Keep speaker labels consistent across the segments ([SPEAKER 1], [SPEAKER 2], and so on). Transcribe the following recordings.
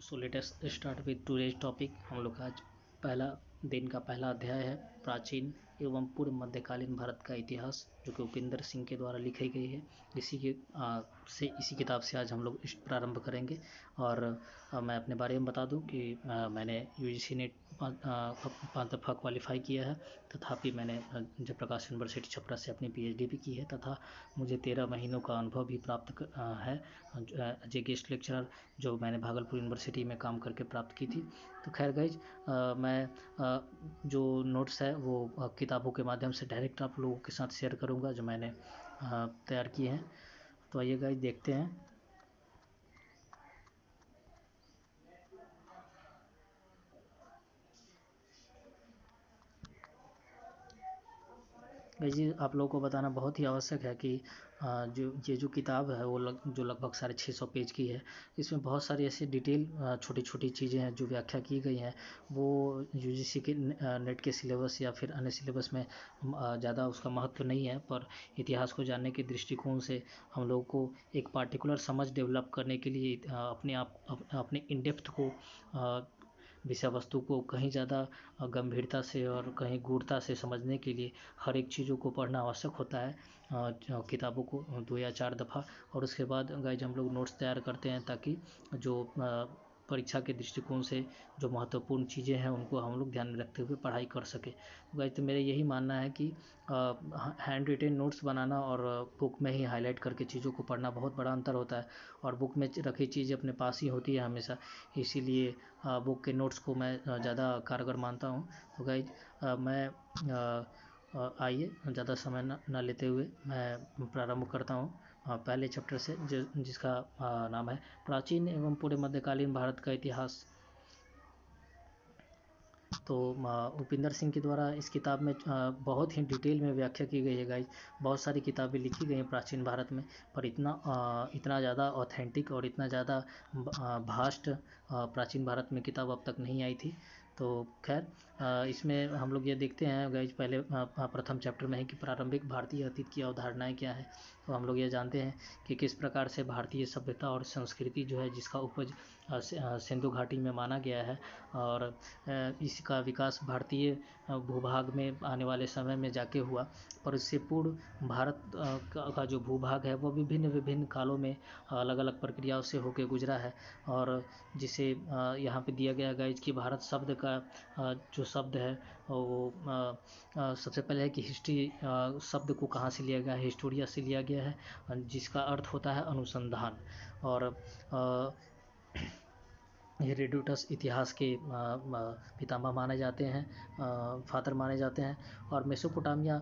[SPEAKER 1] So latest start with today's topic. हम लोग का आज पहला दिन का पहला अध्याय है प्राचीन एवं पूर्व मध्यकालीन भारत का इतिहास, जो कि उपिंदर सिंह के द्वारा लिखी गई है। इसी किताब से आज हम लोग प्रारंभ करेंगे। और मैं अपने बारे में बता दूं कि मैंने यूजीसी नेट 5 दफ़ा क्वालिफाई किया है, तथापि मैंने जयप्रकाश यूनिवर्सिटी छपरा से अपनी पीएचडी भी की है, तथा मुझे 13 महीनों का अनुभव भी प्राप्त है एज ए गेस्ट लेक्चरर, जो मैंने भागलपुर यूनिवर्सिटी में काम करके प्राप्त की थी। तो खैर गाइज, मैं जो नोट्स है वो किताबों के माध्यम से डायरेक्ट आप लोगों के साथ शेयर करूंगा, जो मैंने तैयार किए हैं। तो आइए गाइज देखते हैं। जी, आप लोगों को बताना बहुत ही आवश्यक है कि जो किताब है वो लगभग 650 पेज की है। इसमें बहुत सारी ऐसी डिटेल छोटी छोटी चीज़ें हैं जो व्याख्या की गई हैं। वो यूजीसी के नेट के सिलेबस या फिर अन्य सिलेबस में ज़्यादा उसका महत्व नहीं है, पर इतिहास को जानने के दृष्टिकोण से हम लोगों को एक पार्टिकुलर समझ डेवलप करने के लिए अपने इन डेप्थ को विषय वस्तु को कहीं ज़्यादा गंभीरता से और कहीं गूढ़ता से समझने के लिए हर एक चीज़ों को पढ़ना आवश्यक होता है, किताबों को 2 या 4 दफ़ा। और उसके बाद गाइज हम लोग नोट्स तैयार करते हैं, ताकि जो परीक्षा के दृष्टिकोण से जो महत्वपूर्ण चीज़ें हैं उनको हम लोग ध्यान में रखते हुए पढ़ाई कर सकें। तो गाइज, तो मेरा यही मानना है कि हैंड रिटेन नोट्स बनाना और बुक में ही हाईलाइट करके चीज़ों को पढ़ना बहुत बड़ा अंतर होता है, और बुक में रखी चीज़ें अपने पास ही होती है हमेशा। इसीलिए बुक के नोट्स को मैं ज़्यादा कारगर मानता हूँ। तो गाइज, मैं आइए ज़्यादा समय न लेते हुए मैं प्रारंभ करता हूँ पहले चैप्टर से, जिसका नाम है प्राचीन एवं पूर्व मध्यकालीन भारत का इतिहास। तो उपिंदर सिंह के द्वारा इस किताब में बहुत ही डिटेल में व्याख्या की गई है गाइज। बहुत सारी किताबें लिखी गई हैं प्राचीन भारत में, पर इतना ज़्यादा ऑथेंटिक और इतना ज़्यादा भास्ट प्राचीन भारत में किताब अब तक नहीं आई थी। तो खैर, इसमें हम लोग ये देखते हैं गाइज, पहले प्रथम चैप्टर में है कि प्रारंभिक भारतीय अतीत की अवधारणाएं क्या है। तो हम लोग ये जानते हैं कि किस प्रकार से भारतीय सभ्यता और संस्कृति जो है, जिसका उपज सिंधु घाटी में माना गया है, और इसका विकास भारतीय भूभाग में आने वाले समय में जाके हुआ। पर इससे पूर्व भारत का जो भूभाग है वो विभिन्न कालों में अलग अलग प्रक्रियाओं से होकर गुजरा है। और जिसे यहाँ पे दिया गया गाइज कि भारत शब्द का जो शब्द है वो सबसे पहले है कि हिस्ट्री शब्द को कहाँ से लिया गया है, हिस्टोरिया से लिया गया है, जिसका अर्थ होता है अनुसंधान। और हेरोडोटस इतिहास के पितामह माने जाते हैं, फादर माने जाते हैं। और मेसोपोटामिया,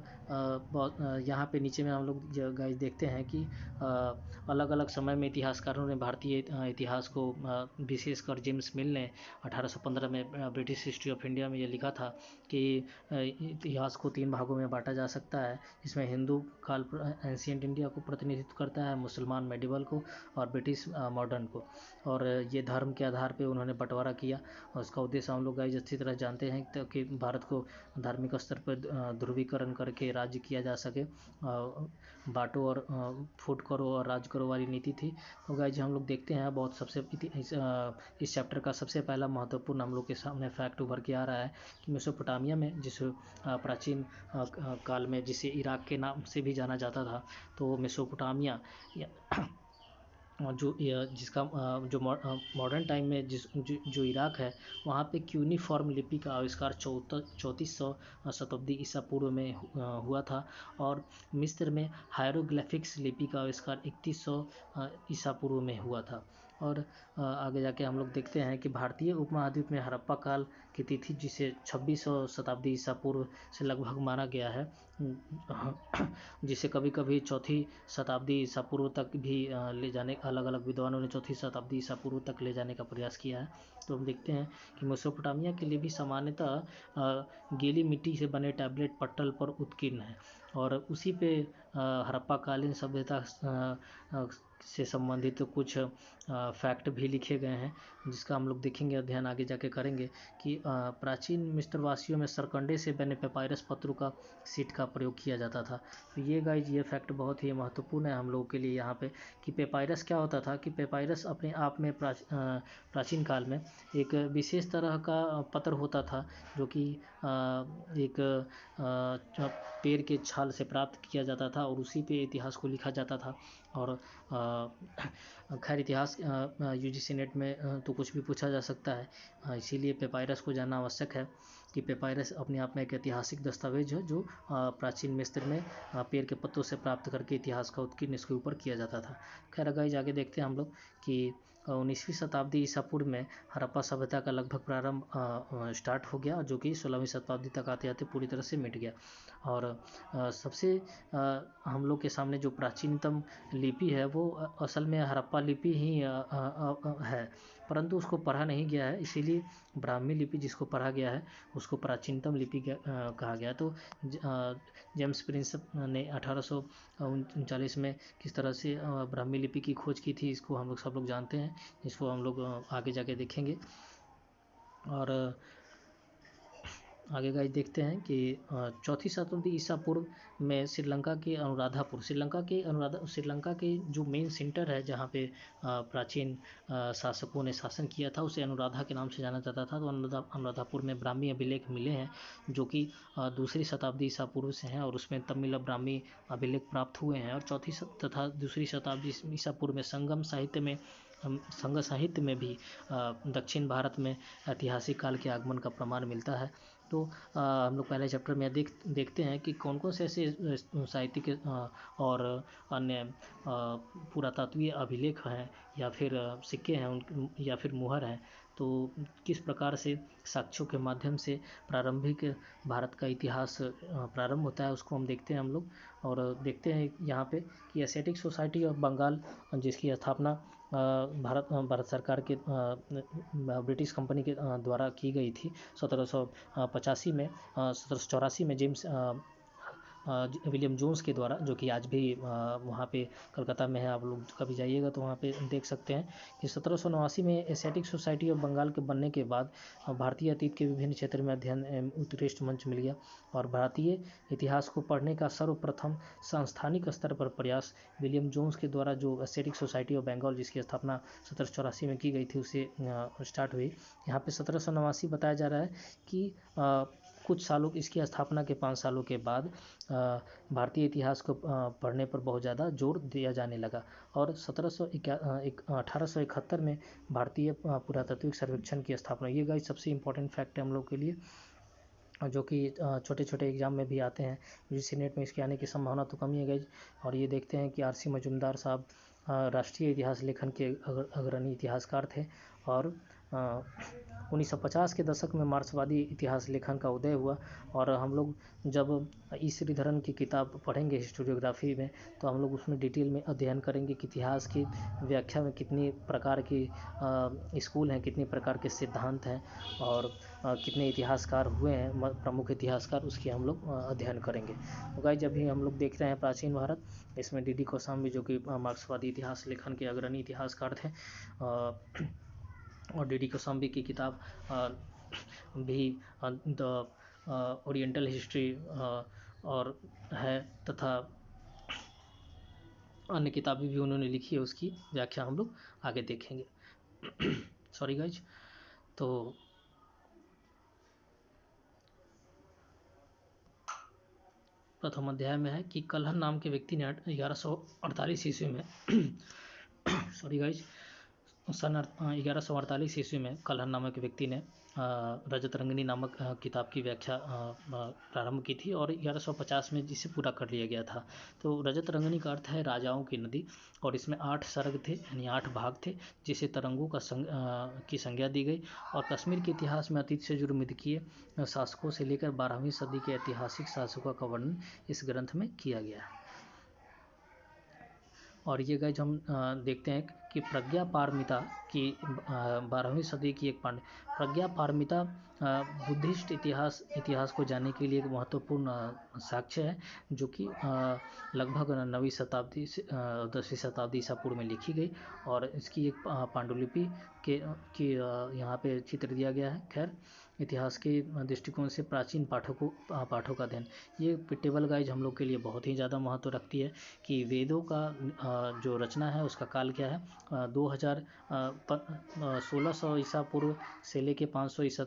[SPEAKER 1] यहाँ पे नीचे में हम लोग गाइस देखते हैं कि अलग अलग समय में इतिहासकारों ने भारतीय इतिहास को, विशेषकर जेम्स मिल ने 1815 में ब्रिटिश हिस्ट्री ऑफ इंडिया में ये लिखा था कि इतिहास को 3 भागों में बांटा जा सकता है। इसमें हिंदू काल एंशिएंट इंडिया को प्रतिनिधित्व करता है, मुसलमान मेडिवल को, और ब्रिटिश मॉडर्न को। और ये धर्म के आधार पे उन्होंने बंटवारा किया, और उसका उद्देश्य हम लोग गाइस अच्छी तरह जानते हैं, ताकि भारत को धार्मिक स्तर पर ध्रुवीकरण करके राज्य किया जा सके। बांटो और फूट करो और राज करो वाली नीति थी। तो गाइस, हम लोग देखते हैं बहुत इस चैप्टर का सबसे पहला महत्वपूर्ण हम लोग के सामने फैक्ट उभर के आ रहा है कि मेसोपोटामिया में, जिस प्राचीन काल में जिसे इराक के नाम से भी जाना जाता था, तो मेसोपोटामिया जिसका जो मॉडर्न टाइम में जो इराक है, वहाँ पे क्यूनिफॉर्म लिपि का आविष्कार 3400 शताब्दी ईसा पूर्व में हुआ था। और मिस्र में हायरोग्लिफिक्स लिपि का आविष्कार 3100 ईसा पूर्व में हुआ था। और आगे जाके हम लोग देखते हैं कि भारतीय उपमहाद्वीप में हड़प्पा काल की तिथि, जिसे 2600 शताब्दी ईसा पूर्व से लगभग माना गया है, जिसे कभी कभी 4वीं शताब्दी ईसा पूर्व तक भी ले जाने, अलग अलग विद्वानों ने 4वीं शताब्दी ईसा पूर्व तक ले जाने का प्रयास किया है। तो हम देखते हैं कि मेसोपोटामिया के लिए भी सामान्यतः गीली मिट्टी से बने टैबलेट पट्टल पर उत्कीर्ण है, और उसी पे हड़प्पा कालीन सभ्यता से संबंधित कुछ फैक्ट भी लिखे गए हैं, जिसका हम लोग देखेंगे, अध्ययन आगे जाके करेंगे कि प्राचीन मिस्रवासियों में सरकंडे से बने पेपायरस पत्रों का शीट का प्रयोग किया जाता था। तो ये गाइज ये फैक्ट बहुत ही महत्वपूर्ण है हम लोगों के लिए यहाँ पे, कि पेपायरस क्या होता था, कि पेपायरस अपने आप में प्राचीन काल में एक विशेष तरह का पत्र होता था, जो कि एक पेड़ के छाल से प्राप्त किया जाता था और उसी पे इतिहास को लिखा जाता था। और खैर इतिहास यूजीसी नेट में तो कुछ भी पूछा जा सकता है, इसीलिए पेपायरस को जानना आवश्यक है कि पेपायरस अपने आप में एक ऐतिहासिक दस्तावेज है, जो प्राचीन मिस्र में पेड़ के पत्तों से प्राप्त करके इतिहास का उत्कीर्ण इसके ऊपर किया जाता था। खैर गाइस आगे देखते हैं हम लोग कि 19वीं शताब्दी ईसा पूर्व में हड़प्पा सभ्यता का लगभग प्रारंभ स्टार्ट हो गया, जो कि 16वीं शताब्दी तक आते आते पूरी तरह से मिट गया। और सबसे हम लोग के सामने जो प्राचीनतम लिपि है वो असल में हड़प्पा लिपि ही है, परंतु उसको पढ़ा नहीं गया है, इसीलिए ब्राह्मी लिपि जिसको पढ़ा गया है उसको प्राचीनतम लिपि कहा गया। तो जेम्स प्रिंस ने 1839 में किस तरह से ब्राह्मी लिपि की खोज की थी, इसको हम लोग सब लोग जानते हैं, इसको हम लोग आगे जाके देखेंगे। और आगे गाइस देखते हैं कि 4वीं शताब्दी ईसा पूर्व में श्रीलंका के जो मेन सेंटर है, जहाँ पे प्राचीन शासकों ने शासन किया था, उसे अनुराधा के नाम से जाना जाता था। तो अनुराधापुर में ब्राह्मी अभिलेख मिले हैं, जो कि 2री शताब्दी ईसा पूर्व से हैं, और उसमें तमिल ब्राह्मी अभिलेख प्राप्त हुए हैं। और 4वीं तथा 2री शताब्दी ईसा पूर्व में संघ साहित्य में भी दक्षिण भारत में ऐतिहासिक काल के आगमन का प्रमाण मिलता है। तो हम लोग पहले चैप्टर में देखते हैं कि कौन कौन से ऐसे साहित्यिक और अन्य पुरातत्वीय अभिलेख हैं, या फिर सिक्के हैं या फिर मुहर हैं, तो किस प्रकार से साक्ष्यों के माध्यम से प्रारंभिक भारत का इतिहास प्रारंभ होता है, उसको हम देखते हैं हम लोग। और देखते हैं यहाँ पे कि एशियाटिक सोसाइटी ऑफ बंगाल, जिसकी स्थापना भारत सरकार के ब्रिटिश कंपनी के द्वारा की गई थी 1784 में जेम्स विलियम जोन्स के द्वारा, जो कि आज भी वहाँ पे कलकत्ता में है। आप लोग कभी जाइएगा तो वहाँ पे देख सकते हैं कि 1789 में एशियाटिक सोसाइटी ऑफ बंगाल के बनने के बाद भारतीय अतीत के विभिन्न क्षेत्र में अध्ययन उत्कृष्ट मंच मिल गया। और भारतीय इतिहास को पढ़ने का सर्वप्रथम सांस्थानिक स्तर पर प्रयास विलियम जोन्स के द्वारा, जो एशियाटिक सोसाइटी ऑफ बंगाल जिसकी स्थापना 1784 में की गई थी, उसे स्टार्ट हुई। यहाँ पे 1789 बताया जा रहा है कि कुछ सालों इसकी स्थापना के 5 सालों के बाद भारतीय इतिहास को पढ़ने पर बहुत ज़्यादा जोर दिया जाने लगा। और 1871 में भारतीय पुरातात्विक सर्वेक्षण की स्थापना। ये गाइस सबसे इम्पोर्टेंट फैक्ट है हम लोग के लिए, जो कि छोटे छोटे एग्जाम में भी आते हैं। यूजीसी नेट में इसके आने की संभावना तो कम ही है गाइस। और ये देखते हैं कि आरसी मजूमदार साहब राष्ट्रीय इतिहास लेखन के अग्रणी इतिहासकार थे। और 1950 के दशक में मार्क्सवादी इतिहास लेखन का उदय हुआ। और हम लोग जब ई श्रीधरन की किताब पढ़ेंगे हिस्टोरियोग्राफी में, तो हम लोग उसमें डिटेल में अध्ययन करेंगे कि इतिहास की व्याख्या में कितनी प्रकार की स्कूल हैं, कितनी प्रकार के सिद्धांत हैं, और कितने इतिहासकार हुए हैं, प्रमुख इतिहासकार, उसकी हम लोग अध्ययन करेंगे। तो गाइस जब भी हम लोग देख रहे हैं प्राचीन भारत, इसमें डी कोसाम्बी, जो कि मार्क्सवादी इतिहास लेखन के अग्रणी इतिहासकार थे, और डी कोसाम्बी की किताब भी द ओरिएंटल हिस्ट्री और है, तथा अन्य किताबें भी उन्होंने लिखी है, उसकी व्याख्या हम लोग आगे देखेंगे। Sorry guys. तो प्रथम अध्याय में है कि कल्हण नाम के व्यक्ति ने 1148 ईस्वी में सॉरी गाइज, सन 1148 ईस्वी में कल्हण नामक व्यक्ति ने रजत रंगिनी नामक किताब की व्याख्या प्रारंभ की थी, और 1150 में जिसे पूरा कर लिया गया था। तो रजत रंगिनी का अर्थ है राजाओं की नदी, और इसमें 8 सर्ग थे, यानी 8 भाग थे, जिसे तरंगों की संज्ञा दी गई। और कश्मीर के इतिहास में अतीत से जुड़े मिथकीय शासकों से लेकर 12वीं सदी के ऐतिहासिक शासकों का वर्णन इस ग्रंथ में किया गया है। और ये गाइज हम देखते हैं कि प्रज्ञा पारमिता की 12वीं सदी की एक प्रज्ञा पारमिता बुद्धिस्ट इतिहास को जानने के लिए एक महत्वपूर्ण साक्ष्य है, जो कि लगभग 9वीं शताब्दी से 10वीं शताब्दी ईसा पूर्व में लिखी गई, और इसकी एक पांडुलिपि की यहाँ पे चित्र दिया गया है। खैर, इतिहास के दृष्टिकोण से प्राचीन पाठों का अध्ययन, ये टेबल गाइज हम लोग के लिए बहुत ही ज़्यादा महत्व रखती है कि वेदों का जो रचना है उसका काल क्या है। 1600 ईसा पूर्व से लेके 500 ईसा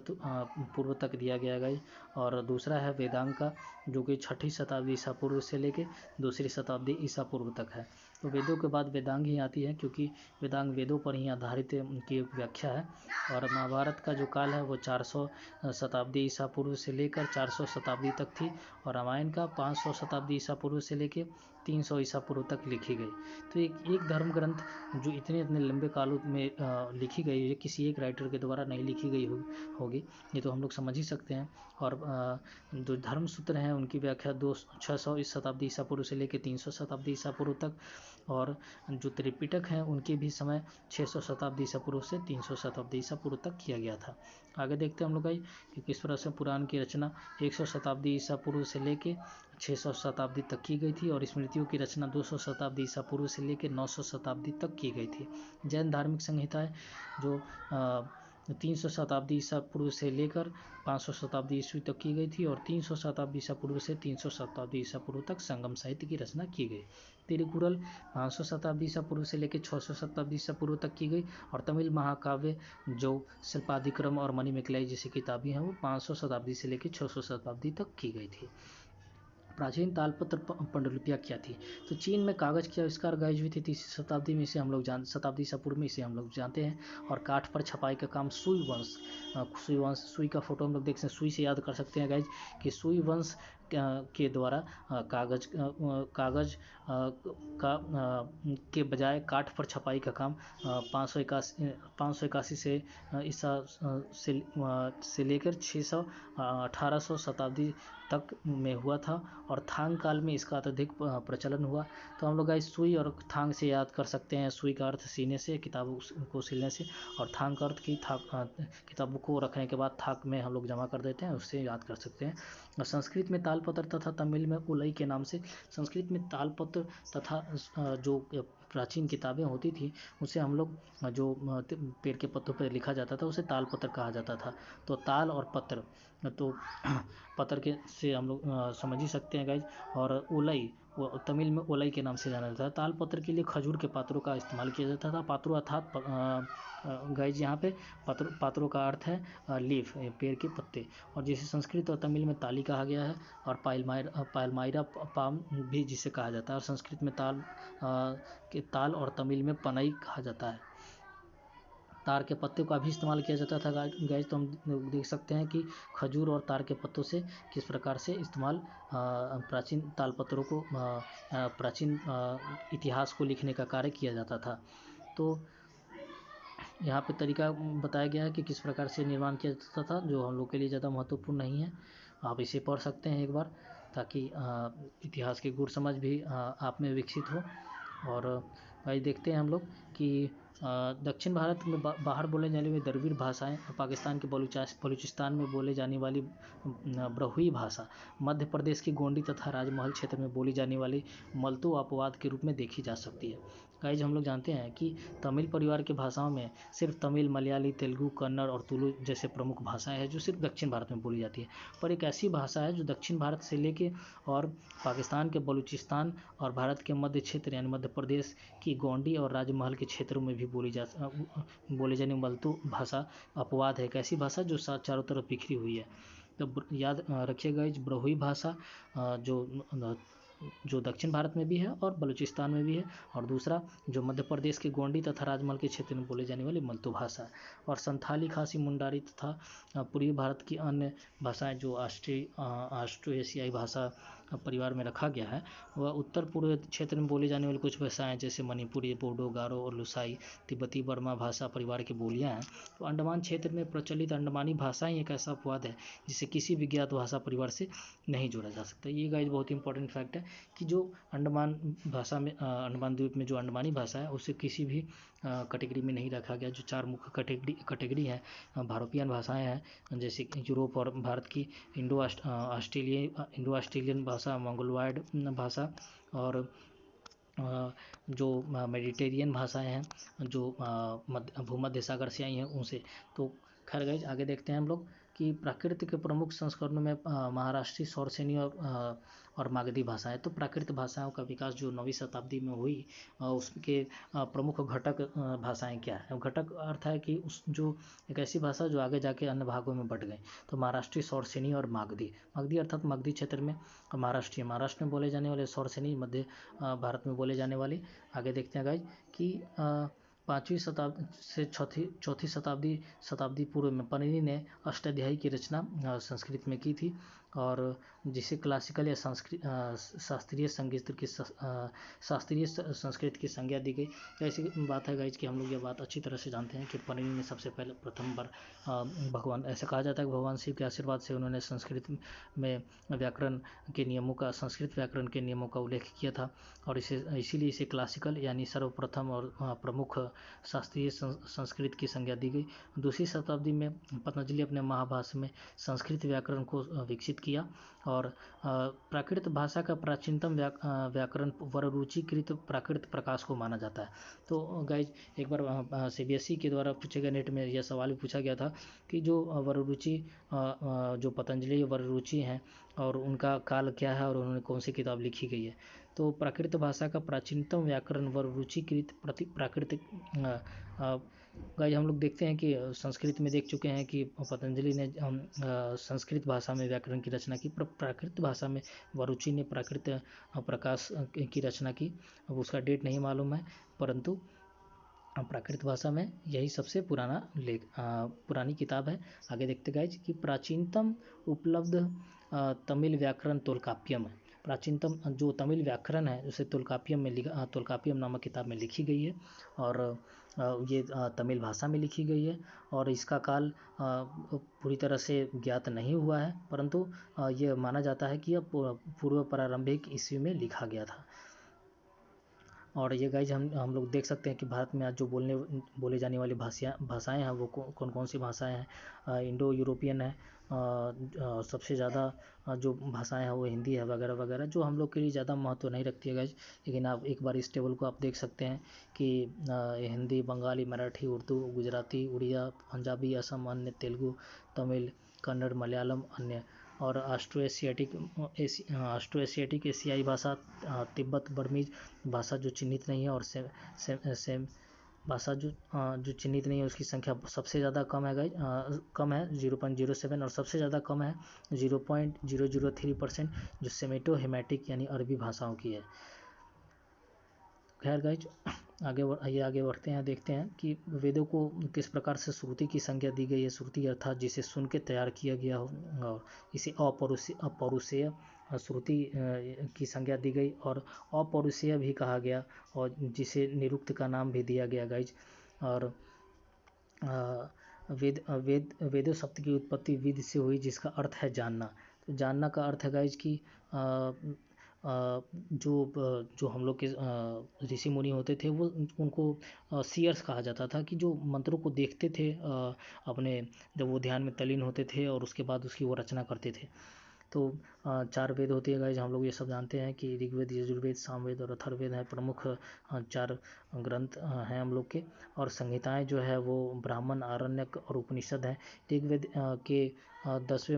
[SPEAKER 1] पूर्व तक दिया गया गाइज। और दूसरा है वेदांग का, जो कि 6ठी शताब्दी ईसा पूर्व से लेके 2री शताब्दी ईसा पूर्व तक है। तो वेदों के बाद वेदांग ही आती है, क्योंकि वेदांग वेदों पर ही आधारित की व्याख्या है। और महाभारत का जो काल है वो 400 शताब्दी ईसा पूर्व से लेकर 400 शताब्दी तक थी, और रामायण का 500 शताब्दी ईसा पूर्व से लेकर 300 ईसा पूर्व तक लिखी गई। तो एक धर्म ग्रंथ जो इतने लंबे कालों में लिखी गई है, किसी एक राइटर के द्वारा नहीं लिखी गई होगी, ये तो हम लोग समझ ही सकते हैं। और जो धर्म सूत्र हैं उनकी व्याख्या 600 इस शताब्दी ईसा पूर्व से लेकर 300 शताब्दी ईसा पूर्व तक, और जो त्रिपिटक हैं उनके भी समय 600 शताब्दी ईसा पूर्व से 300 शताब्दी ईसा पूर्व तक किया गया था। आगे देखते हैं हम लोग भाई कि किस तरह से पुराण की रचना 100 शताब्दी ईसा पूर्व से लेके 600 शताब्दी तक की गई थी, और स्मृतियों की रचना 200 शताब्दी ईसा पूर्व से लेकर 900 शताब्दी तक की गई थी। जैन धार्मिक संहिताएं जो 300 शताब्दी ईसा पूर्व से लेकर 500 शताब्दी ईस्वी तक की गई थी, और 300 शताब्दी ईसा पूर्व से 300 शताब्दी ईसा पूर्व तक संगम साहित्य की रचना की गई। तिरुकुरल 500 शताब्दी ईसा पूर्व से लेकर 600 शताब्दी ईसा पूर्व तक की गई, और तमिल महाकाव्य जो शिल्पाधिक्रम और मणिमेखलाई जैसी किताबें हैं वो 500 शताब्दी से लेकर 600 शताब्दी तक की गई थी। प्राचीन तालपत्र पांडुलिपियाँ क्या थी। तो चीन में कागज़ के आविष्कार गाइज हुई थी 3री शताब्दी में, इसे हम लोग शताब्दी ईसा पूर्व में इसे हम लोग जानते हैं। और काठ पर छपाई का काम सुई वंश सुई का फोटो हम लोग देख सकते हैं, सुई से याद कर सकते हैं गाइज कि सुई वंश के द्वारा कागज़ के बजाय काठ पर छपाई का काम 581 से ईसा से लेकर 1800 शताब्दी तक में हुआ था, और थांग काल में इसका अत्यधिक प्रचलन हुआ। तो हम लोग गाइस सुई और थांग से याद कर सकते हैं। सुई का अर्थ सीने से, किताबों को सिलने से, और थांग का अर्थ की किताबों को रखने के बाद थाक में हम लोग जमा कर देते हैं, उससे याद कर सकते हैं। और संस्कृत में तालपत्र तथा तमिल में उलई के नाम से, संस्कृत में तालपत्र तथा जो प्राचीन किताबें होती थी उसे हम लोग जो पेड़ के पत्तों पर लिखा जाता था उसे तालपत्र कहा जाता था। तो ताल और पत्र, तो पत्र के से हम लोग समझ ही सकते हैं गाइज। और उलई वो तमिल में उलई के नाम से जाना जाता है। तालपत्र के लिए खजूर के पात्रों का इस्तेमाल किया जाता था। पात्रों अर्थात गाइज यहाँ पे पात्रों का अर्थ है लीफ, पेड़ के पत्ते, और जिसे संस्कृत और तमिल में ताली कहा गया है, और पायलमाइरा पाम भी जिसे कहा जाता है, और संस्कृत में ताल और तमिल में पनई कहा जाता है। तार के पत्ते का भी इस्तेमाल किया जाता था गाइज। तो हम देख सकते हैं कि खजूर और तार के पत्तों से किस प्रकार से इस्तेमाल प्राचीन तालपत्रों को प्राचीन इतिहास को लिखने का कार्य किया जाता था। तो यहाँ पे तरीका बताया गया है कि किस प्रकार से निर्माण किया जाता था, जो हम लोग के लिए ज़्यादा महत्वपूर्ण नहीं है। आप इसे पढ़ सकते हैं एक बार, ताकि इतिहास की गूढ़ समझ भी आप में विकसित हो। और भाई देखते हैं हम लोग कि दक्षिण भारत में बाहर बोले जाने वाली द्रविड़ भाषाएं, पाकिस्तान के बलूचिस्तान में बोले जाने वाली ब्रहुई भाषा, मध्य प्रदेश की गोंडी तथा राजमहल क्षेत्र में बोली जाने वाली मल्तो अपवाद के रूप में देखी जा सकती है। गाइज हम लोग जानते हैं कि तमिल परिवार की भाषाओं में सिर्फ तमिल, मलयाली, तेलुगु, कन्नड़ और तुलु जैसे प्रमुख भाषाएं हैं जो सिर्फ दक्षिण भारत में बोली जाती है। पर एक ऐसी भाषा है जो दक्षिण भारत से लेके और पाकिस्तान के बलूचिस्तान और भारत के मध्य क्षेत्र यानी मध्य प्रदेश की गोंडी और राजमहल के क्षेत्रों में भी बोली जाने मल्तो भाषा अपवाद है। एक ऐसी भाषा जो चारों तरफ बिखरी हुई है। तो याद रखिएगा, इस ब्रहुई भाषा जो दक्षिण भारत में भी है और बलूचिस्तान में भी है, और दूसरा जो मध्य प्रदेश के गोंडी तथा राजमहल के क्षेत्र में बोले जाने वाली मल्तो भाषा है। और संथाली, खासी, मुंडारी तथा पूर्वी भारत की अन्य भाषाएं जो ऑस्ट्रो एशियाई भाषा परिवार में रखा गया है, वह उत्तर पूर्व क्षेत्र में बोली जाने वाली कुछ भाषाएं जैसे मणिपुरी, बोडो, गारो और लुसाई, तिब्बती बर्मा भाषा परिवार की बोलियां हैं। तो अंडमान क्षेत्र में प्रचलित अंडमानी भाषाएं एक ऐसा अपवाद है जिसे किसी भी ज्ञात भाषा परिवार से नहीं जोड़ा जा सकता। ये गाइस बहुत इंपॉर्टेंट फैक्ट है कि जो अंडमान भाषा में अंडमान द्वीप में जो अंडमानी भाषा है उसे किसी भी कैटेगरी में नहीं रखा गया। जो 4 मुख्य कैटेगरी हैं भारोपियन भाषाएं हैं, जैसे यूरोप और भारत की इंडो ऑस्ट्रेलियन भाषा, मंगोलॉयड भाषा, और जो मेडिटेरियन भाषाएं हैं, जो भूमध्य सागर से आई हैं उनसे। तो खैर गाइज आगे देखते हैं हम लोग कि प्राकृत के प्रमुख संस्करणों में महाराष्ट्री, शौरसेनी और मागधी भाषाएं। तो प्राकृत भाषाओं का विकास जो 9वीं शताब्दी में हुई, उसके प्रमुख घटक भाषाएं क्या है। घटक अर्थ है कि उस जो एक ऐसी भाषा जो आगे जाके अन्य भागों में बट गई। तो महाराष्ट्री, शौरसेनी और मागधी। मागधी अर्थात मगधी क्षेत्र में महाराष्ट्र में बोले जाने वाले, शौरसेनी मध्य भारत में बोले जाने वाली। आगे देखते हैं गाइज कि 5वीं शताब्दी से चौथी शताब्दी पूर्व में पाणिनि ने अष्टाध्यायी की रचना संस्कृत में की थी, और जिसे क्लासिकल या शास्त्रीय संस्कृत की संज्ञा दी गई। ऐसी बात है गाइज कि हम लोग ये बात अच्छी तरह से जानते हैं कि पाणिनि ने सबसे पहले प्रथम बार भगवान, ऐसा कहा जाता है कि भगवान शिव के आशीर्वाद से उन्होंने संस्कृत व्याकरण के नियमों का उल्लेख किया था, और इसीलिए इसे क्लासिकल यानी सर्वप्रथम और प्रमुख शास्त्रीय संस्कृत की संज्ञा दी गई। 2वीं शताब्दी में पतंजलि अपने महाभाष्य में संस्कृत व्याकरण को विकसित किया, और प्राकृत भाषा का प्राचीनतम व्याकरण वररुचिकृत प्राकृत प्रकाश को माना जाता है। तो गाइज एक बार CBSE के द्वारा पूछे गए नेट में यह सवाल भी पूछा गया था कि जो वररुचि जो पतंजलि वररुचि हैं और उनका काल क्या है और उन्होंने कौन सी किताब लिखी गई है। तो प्राकृत भाषा का प्राचीनतम व्याकरण वररुचिकृत प्राकृतिक गाइज हम लोग देखते हैं कि संस्कृत में देख चुके हैं कि पतंजलि ने संस्कृत भाषा में व्याकरण की रचना की, प्राकृत भाषा में वरुचि ने प्राकृत प्रकाश की रचना की। अब उसका डेट नहीं मालूम है, परंतु प्राकृत भाषा में यही सबसे पुरानी किताब है। आगे देखते गाइज कि प्राचीनतम उपलब्ध तमिल व्याकरण तोलकाप्यम है। प्राचीनतम जो तमिल व्याकरण है उसे तोलकाप्यम नामक किताब में लिखी गई है, और ये तमिल भाषा में लिखी गई है, और इसका काल पूरी तरह से ज्ञात नहीं हुआ है, परंतु ये माना जाता है कि यह पूर्व प्रारंभिक ईस्वी में लिखा गया था। और ये गाइज हम लोग देख सकते हैं कि भारत में आज जो बोले जाने वाली भाषाएं हैं वो कौन कौन सी भाषाएं हैं। इंडो यूरोपियन है, सबसे ज़्यादा जो भाषाएं हैं वो हिंदी है वगैरह वगैरह, जो हम लोग के लिए ज़्यादा महत्व नहीं रखती है गाइज। लेकिन आप एक बार इस टेबल को आप देख सकते हैं कि हिंदी, बंगाली, मराठी, उर्दू, गुजराती, उड़िया, पंजाबी, असम, अन्य, तेलुगु, तमिल, कन्नड़, मलयालम, अन्य, और ऑस्ट्रो एशियाटिक एशियाई भाषा, तिब्बत बर्मीज भाषा जो चिन्हित नहीं है, और सेम भाषा जो चिन्हित नहीं है उसकी संख्या सबसे ज़्यादा कम है गाइज, कम है 0.07, और सबसे ज़्यादा कम है 0.003% जो सेमेटो हेमेटिक यानी अरबी भाषाओं की है। खैर गाइज आगे बढ़ते हैं, देखते हैं कि वेदों को किस प्रकार से श्रुति की संज्ञा दी गई है। श्रुति अर्थात जिसे सुन के तैयार किया गया हो, और इसे अपौरुषेय श्रुति की संज्ञा दी गई, और अपौरुषेय भी कहा गया, और जिसे निरुक्त का नाम भी दिया गया गाइज। और वेदों शब्द की उत्पत्ति विद से हुई, जिसका अर्थ है जानना। तो जानना का अर्थ है गाइज कि जो हम लोग के ऋषि मुनि होते थे वो उनको सीयर्स कहा जाता था, कि जो मंत्रों को देखते थे अपने, जब वो ध्यान में तल्लीन होते थे और उसके बाद उसकी वो रचना करते थे। तो 4 वेद होते हैं गाइज, हम लोग ये सब जानते हैं कि ऋग्वेद, यजुर्वेद, सामवेद और अथर्ववेद हैं प्रमुख 4 ग्रंथ हैं हम लोग के। और संहिताएं जो है वो ब्राह्मण, आरण्यक और उपनिषद हैं। ऋग्वेद के 10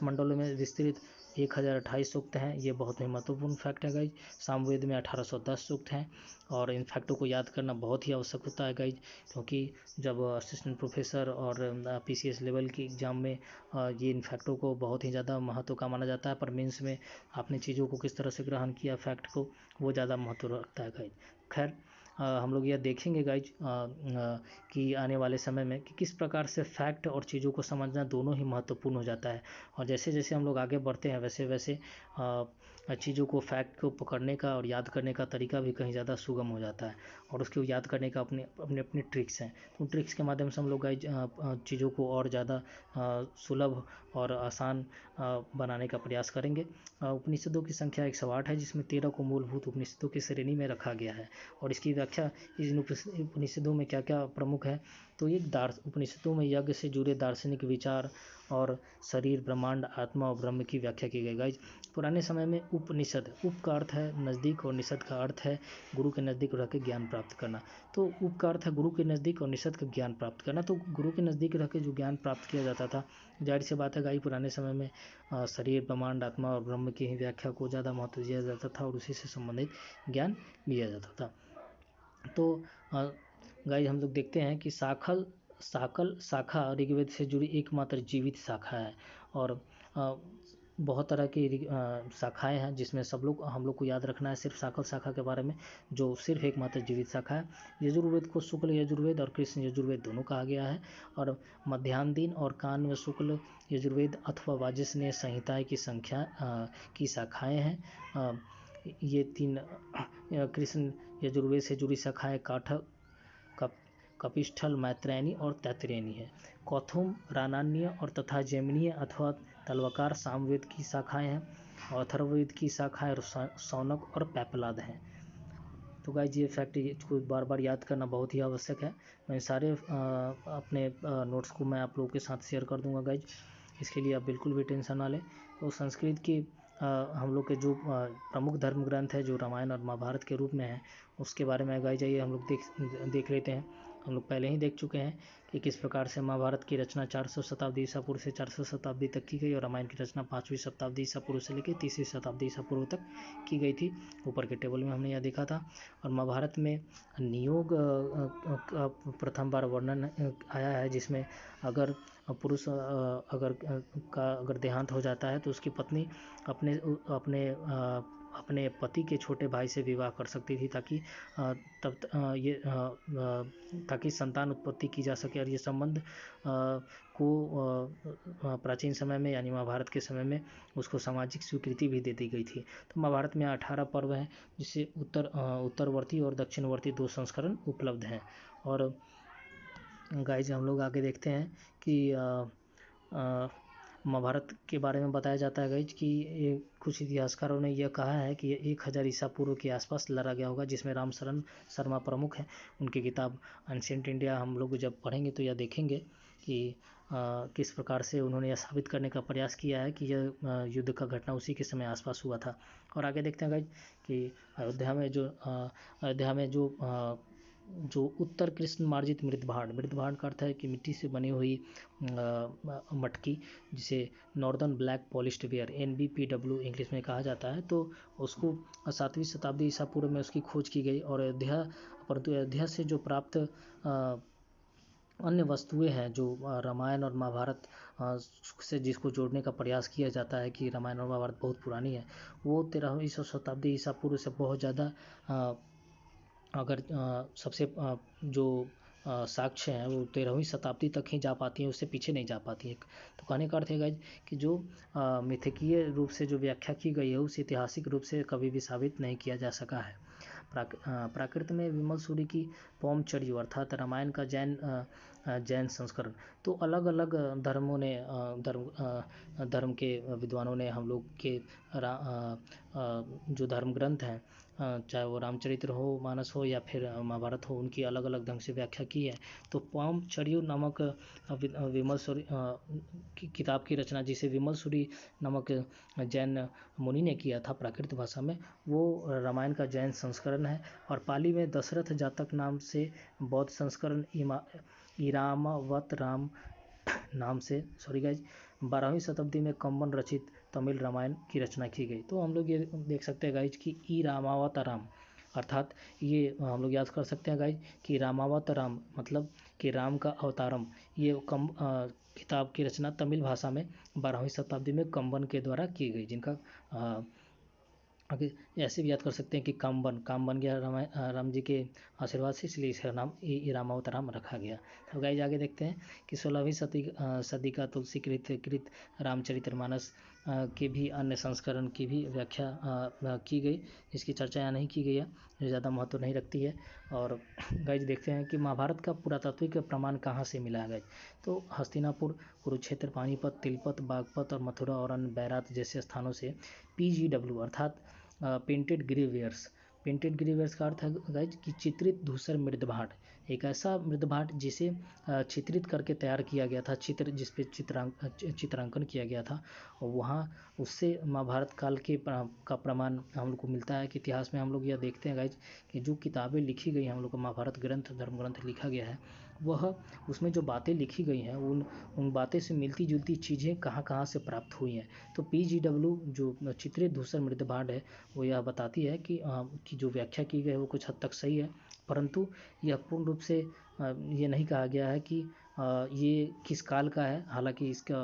[SPEAKER 1] मंडलों में विस्तृत 1028 सूक्त हैं, ये बहुत ही महत्वपूर्ण फैक्ट है गाइज। सामवेद में 1810 सूक्त हैं, और इन फैक्टों को याद करना बहुत ही आवश्यक होता है गाइज, क्योंकि जब असिस्टेंट प्रोफेसर और PCS लेवल की एग्ज़ाम में ये इन फैक्टों को बहुत ही ज़्यादा महत्व का माना जाता है, पर मेंस में आपने चीज़ों को किस तरह से ग्रहण किया फैक्ट को, वो ज़्यादा महत्व रखता है गाइज। खैर हम लोग यह देखेंगे गाइज कि आने वाले समय में कि किस प्रकार से फैक्ट और चीज़ों को समझना दोनों ही महत्वपूर्ण हो जाता है, और जैसे जैसे हम लोग आगे बढ़ते हैं वैसे वैसे चीज़ों को, फैक्ट को पकड़ने का और याद करने का तरीका भी कहीं ज़्यादा सुगम हो जाता है, और उसको याद करने का अपने ट्रिक्स हैं। तो ट्रिक्स के माध्यम से हम लोग गाइज चीज़ों को और ज़्यादा सुलभ और आसान बनाने का प्रयास करेंगे। उपनिषदों की संख्या 108 है, जिसमें 13 को मूलभूत उपनिषदों की श्रेणी में रखा गया है, और इसकी व्याख्या व्याख्या इन उपनिषदों में क्या क्या प्रमुख है। तो ये उपनिषदों में यज्ञ से जुड़े दार्शनिक विचार और शरीर, ब्रह्मांड, आत्मा और ब्रह्म की व्याख्या की गई। गाइज पुराने समय में उपनिषद, उप का अर्थ है नज़दीक और निषद का अर्थ है गुरु के नज़दीक रह के ज्ञान प्राप्त करना। तो उप का अर्थ है गुरु के नज़दीक और निषद का ज्ञान प्राप्त करना। तो गुरु के नज़दीक रह के जो ज्ञान प्राप्त किया जाता था, जाहिर सी बात है गाइज पुराने समय में शरीर, ब्रह्मांड, आत्मा और ब्रह्म की ही व्याख्या को ज़्यादा महत्व दिया जाता था और उसी से संबंधित ज्ञान लिया जाता था। तो गाइज हम लोग देखते हैं कि शाखा ऋग्वेद से जुड़ी एकमात्र जीवित शाखा है और बहुत तरह की शाखाएं हैं जिसमें हम लोग को याद रखना है सिर्फ शाखा के बारे में, जो सिर्फ एकमात्र जीवित शाखा है। यजुर्वेद को शुक्ल यजुर्वेद और कृष्ण यजुर्वेद दोनों कहा गया है और मध्याह्न और कान्व शुक्ल यजुर्वेद अथवा वाजसनेय संहिताएं की संख्या की शाखाएं हैं। ये 3 कृष्ण यजुर्वेद से जुड़ी शाखाएं काठक, कपिष्ठल, मैत्रेयनी और तैत्तिरीयनी है। कौथुम, रानान्य और तथा जैमिनीय अथवा तलवकार सामवेद की शाखाएं हैं और अथर्ववेद की शाखाएं शौनक और पैपलाद हैं। तो गाइज ये फैक्ट इसको बार बार याद करना बहुत ही आवश्यक है। मैं सारे अपने नोट्स को मैं आप लोगों के साथ शेयर कर दूंगा गाइज, इसके लिए आप बिल्कुल भी टेंशन ना लें। तो संस्कृत की हम लोग के जो प्रमुख धर्म ग्रंथ है जो रामायण और महाभारत के रूप में है, उसके बारे में गाइज आइए हम लोग देख लेते हैं। हम लोग पहले ही देख चुके हैं कि किस प्रकार से महाभारत की रचना 400 शताब्दी ईसा पूर्व से 400 शताब्दी तक की गई और रामायण की रचना 5वीं शताब्दी ईसा पूर्व से लेकर 3वीं शताब्दी ईसा पूर्व तक की गई थी। ऊपर के टेबल में हमने यह देखा था। और महाभारत में नियोग का प्रथम बार वर्णन आया है, जिसमें अगर पुरुष अगर देहांत हो जाता है तो उसकी पत्नी अपने पति के छोटे भाई से विवाह कर सकती थी ताकि संतान उत्पत्ति की जा सके। और ये संबंध को प्राचीन समय में यानी महाभारत के समय में उसको सामाजिक स्वीकृति भी दे दी गई थी। तो महाभारत में 18 पर्व हैं, जिससे उत्तरवर्ती और दक्षिणवर्ती 2 संस्करण उपलब्ध हैं। और गाइज हम लोग आगे देखते हैं कि महाभारत के बारे में बताया जाता है गाइज कि कुछ इतिहासकारों ने यह कहा है कि 1000 ईसा पूर्व के आसपास लड़ा गया होगा, जिसमें रामशरण शर्मा प्रमुख हैं। उनकी किताब एंशिएंट इंडिया हम लोग जब पढ़ेंगे तो यह देखेंगे कि किस प्रकार से उन्होंने यह साबित करने का प्रयास किया है कि यह युद्ध का घटना उसी के समय आसपास हुआ था। और आगे देखते हैं गाइज कि अयोध्या में जो उत्तर कृष्ण मार्जित मृदभांड का अर्थ है कि मिट्टी से बनी हुई मटकी, जिसे northern black polished where NBPW English में कहा जाता है। तो उसको 7वीं शताब्दी ईसा पूर्व में उसकी खोज की गई और अयोध्या से जो प्राप्त अन्य वस्तुएं हैं जो रामायण और महाभारत से जिसको जोड़ने का प्रयास किया जाता है कि रामायण और महाभारत बहुत पुरानी है, वो 13वीं शताब्दी ईसा पूर्व से बहुत ज़्यादा अगर सबसे जो साक्ष्य हैं वो 13वीं शताब्दी तक ही जा पाती हैं, उससे पीछे नहीं जा पाती है। तो कहने का अर्थ है गाइज कि जो मिथकीय रूप से जो व्याख्या की गई है उस ऐतिहासिक रूप से कभी भी साबित नहीं किया जा सका है। प्राकृत में विमल सूरी की पौमचर्यु अर्थात रामायण का जैन संस्करण। तो अलग अलग धर्मों ने धर्म के विद्वानों ने हम लोग के जो धर्म ग्रंथ हैं, चाहे वो रामचरित्र हो, मानस हो या फिर महाभारत हो, उनकी अलग अलग ढंग से व्याख्या की है। तो पौमचर्यु नामक विमल सूरी की किताब की रचना, जिसे विमल सूरी नामक जैन मुनि ने किया था प्राकृत भाषा में, वो रामायण का जैन संस्करण है। और पाली में दशरथ जातक नाम से बौद्ध संस्करण इरामावत राम नाम से 12वीं शताब्दी में कंबन रचित तमिल रामायण की रचना की गई। तो हम लोग ये देख सकते हैं गाइज कि ई रामावत राम अर्थात ये हम लोग याद कर सकते हैं गाइज कि रामावत राम मतलब कि राम का अवतारम। ये किताब की रचना तमिल भाषा में 12वीं शताब्दी में कंबन के द्वारा की गई, जिनका आगे ऐसे भी याद कर सकते हैं कि काम बन गया राम जी के आशीर्वाद से, इसलिए इसका नाम रामावत राम रखा गया। तो गाइज आगे देखते हैं कि 16वीं सदी का तुलसीकृत रामचरितमानस के भी अन्य संस्करण की भी व्याख्या की गई, जिसकी चर्चा यहाँ नहीं की गई है, जो ज़्यादा महत्व नहीं रखती है। और गाइज देखते हैं कि महाभारत का पुरातात्विक प्रमाण कहाँ से मिला है गाइज। तो हस्तिनापुर, कुरुक्षेत्र, पानीपत, तिलपत, बागपत और मथुरा और अन्य बैरात जैसे स्थानों से PGW अर्थात पेंटेड ग्रेवियर्स पेंटेड ग्रीवर्स का अर्थ है गाइज कि चित्रित धूसर मृदभाट, एक ऐसा मृदभाट जिसे चित्रित करके तैयार किया गया था, जिस पे चित्रांकन किया गया था, और वहाँ उससे महाभारत काल के का प्रमाण हम लोग को मिलता है। कि इतिहास में हम लोग यह देखते हैं गाइज कि जो किताबें लिखी गई हैं, हम लोग का महाभारत ग्रंथ, धर्म ग्रंथ लिखा गया है, वह उसमें जो बातें लिखी गई हैं उन बातें से मिलती जुलती चीज़ें कहाँ कहाँ से प्राप्त हुई हैं। तो PGW जो चित्रित धूसर मृदभाट है, वो यह बताती है कि जो व्याख्या की गई है वो कुछ हद तक सही है, परंतु यह पूर्ण रूप से ये नहीं कहा गया है कि ये किस काल का है। हालांकि इसका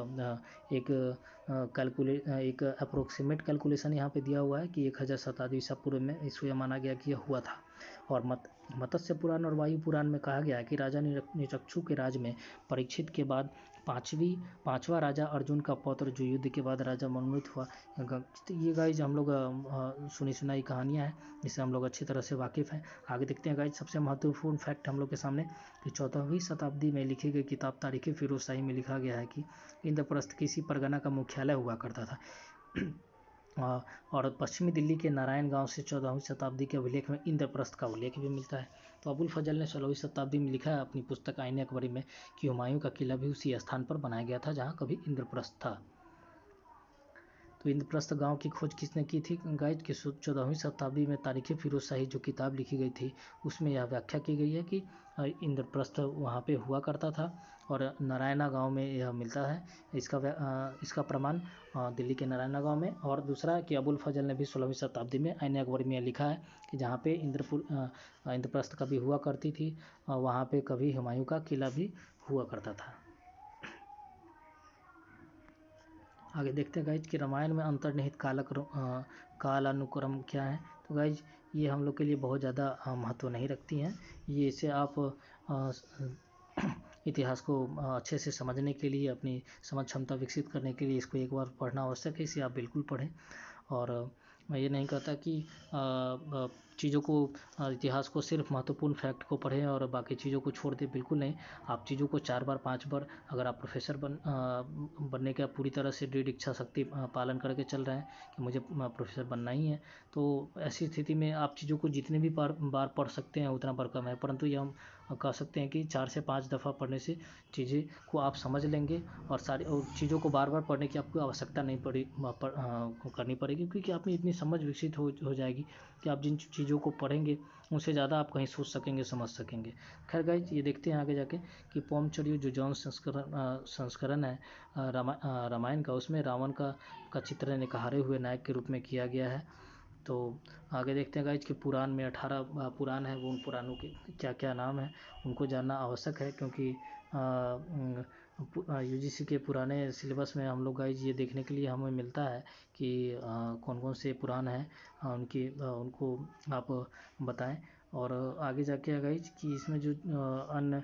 [SPEAKER 1] एक अप्रोक्सीमेट कैलकुलेशन यहाँ पे दिया हुआ है कि 1000 शताब्दी ईसा पूर्व में इसको यह माना गया कि यह हुआ था। और मत्स्य पुराण और वायु पुराण में कहा गया है कि राजा निरक्षु के राज में परीक्षित के बाद पांचवा राजा अर्जुन का पौत्र जो युद्ध के बाद राजा मनोनीत हुआ। ये गाइज हम लोग सुनी सुनाई कहानियाँ हैं जिससे हम लोग अच्छी तरह से वाकिफ़ हैं। आगे देखते हैं गाइज सबसे महत्वपूर्ण फैक्ट हम लोग के सामने कि 14वीं शताब्दी में लिखी गई किताब तारीख़ फिरोजशाही में लिखा गया है कि इंद्रप्रस्थ किसी परगना का मुख्यालय हुआ करता था। और पश्चिमी दिल्ली के नारायण गांव से 14वीं शताब्दी के अभिलेख में इंद्रप्रस्थ का उल्लेख भी मिलता है। तो अबुल फजल ने 16वीं शताब्दी में लिखा है अपनी पुस्तक आईन अकबरी में कि हुमायूं का किला भी उसी स्थान पर बनाया गया था जहां कभी इंद्रप्रस्थ था। तो इंद्रप्रस्थ गांव की खोज किसने की थी गाइज कि 14वीं शताब्दी में तारीख़ फिरोजशाही जो किताब लिखी गई थी उसमें यह व्याख्या की गई है कि इंद्रप्रस्थ वहाँ पे हुआ करता था और नारायणा गांव में यह मिलता है। इसका प्रमाण दिल्ली के नारायणा गांव में। और दूसरा कि अबुल फजल ने भी 16वीं शताब्दी में आईन अकबरी में लिखा है कि जहाँ पे इंद्रप्रस्थ कभी हुआ करती थी, वहाँ पे कभी हुमायूं का किला भी हुआ करता था। आगे देखते हैं गाइज कि रामायण में अंतर्निहित कालानुक्रम क्या है। तो गाइज ये हम लोग के लिए बहुत ज़्यादा महत्व नहीं रखती हैं। ये इसे आप इतिहास को अच्छे से समझने के लिए, अपनी समझ क्षमता विकसित करने के लिए इसको एक बार पढ़ना आवश्यक है। इसे आप बिल्कुल पढ़ें। और मैं ये नहीं कहता कि चीज़ों को इतिहास को सिर्फ महत्वपूर्ण फैक्ट को पढ़ें और बाकी चीज़ों को छोड़ दें, बिल्कुल नहीं। आप चीज़ों को 4 बार 5 बार, अगर आप प्रोफेसर बनने का पूरी तरह से दृढ़ इच्छा शक्ति पालन करके चल रहे हैं कि मुझे प्रोफेसर बनना ही है, तो ऐसी स्थिति में आप चीज़ों को जितने भी बार पढ़ सकते हैं उतना बार कम है। परंतु ये हम कह सकते हैं कि 4 से 5 दफ़ा पढ़ने से चीज़ें को आप समझ लेंगे और सारी चीज़ों को बार बार पढ़ने की आपको आवश्यकता नहीं करनी पड़ेगी, क्योंकि आप में इतनी समझ विकसित हो जाएगी कि आप जिन चीज़ों को पढ़ेंगे उनसे ज़्यादा आप कहीं सोच सकेंगे, समझ सकेंगे। खैर गाइज ये देखते हैं आगे जाके कि पोमचर्यो जो जौन संस्करण है रामायण का, उसमें रावण का चित्रण एक हारे हुए नायक के रूप में किया गया है। तो आगे देखते हैं गाइज कि पुराण में 18 पुराण है, वो उन पुराणों के क्या क्या नाम है उनको जानना आवश्यक है, क्योंकि UGC के पुराने सिलेबस में हम लोग गाइज ये देखने के लिए हमें मिलता है कि कौन कौन से पुराण हैं उनको आप बताएं। और आगे जाके गाइज कि इसमें जो अन्य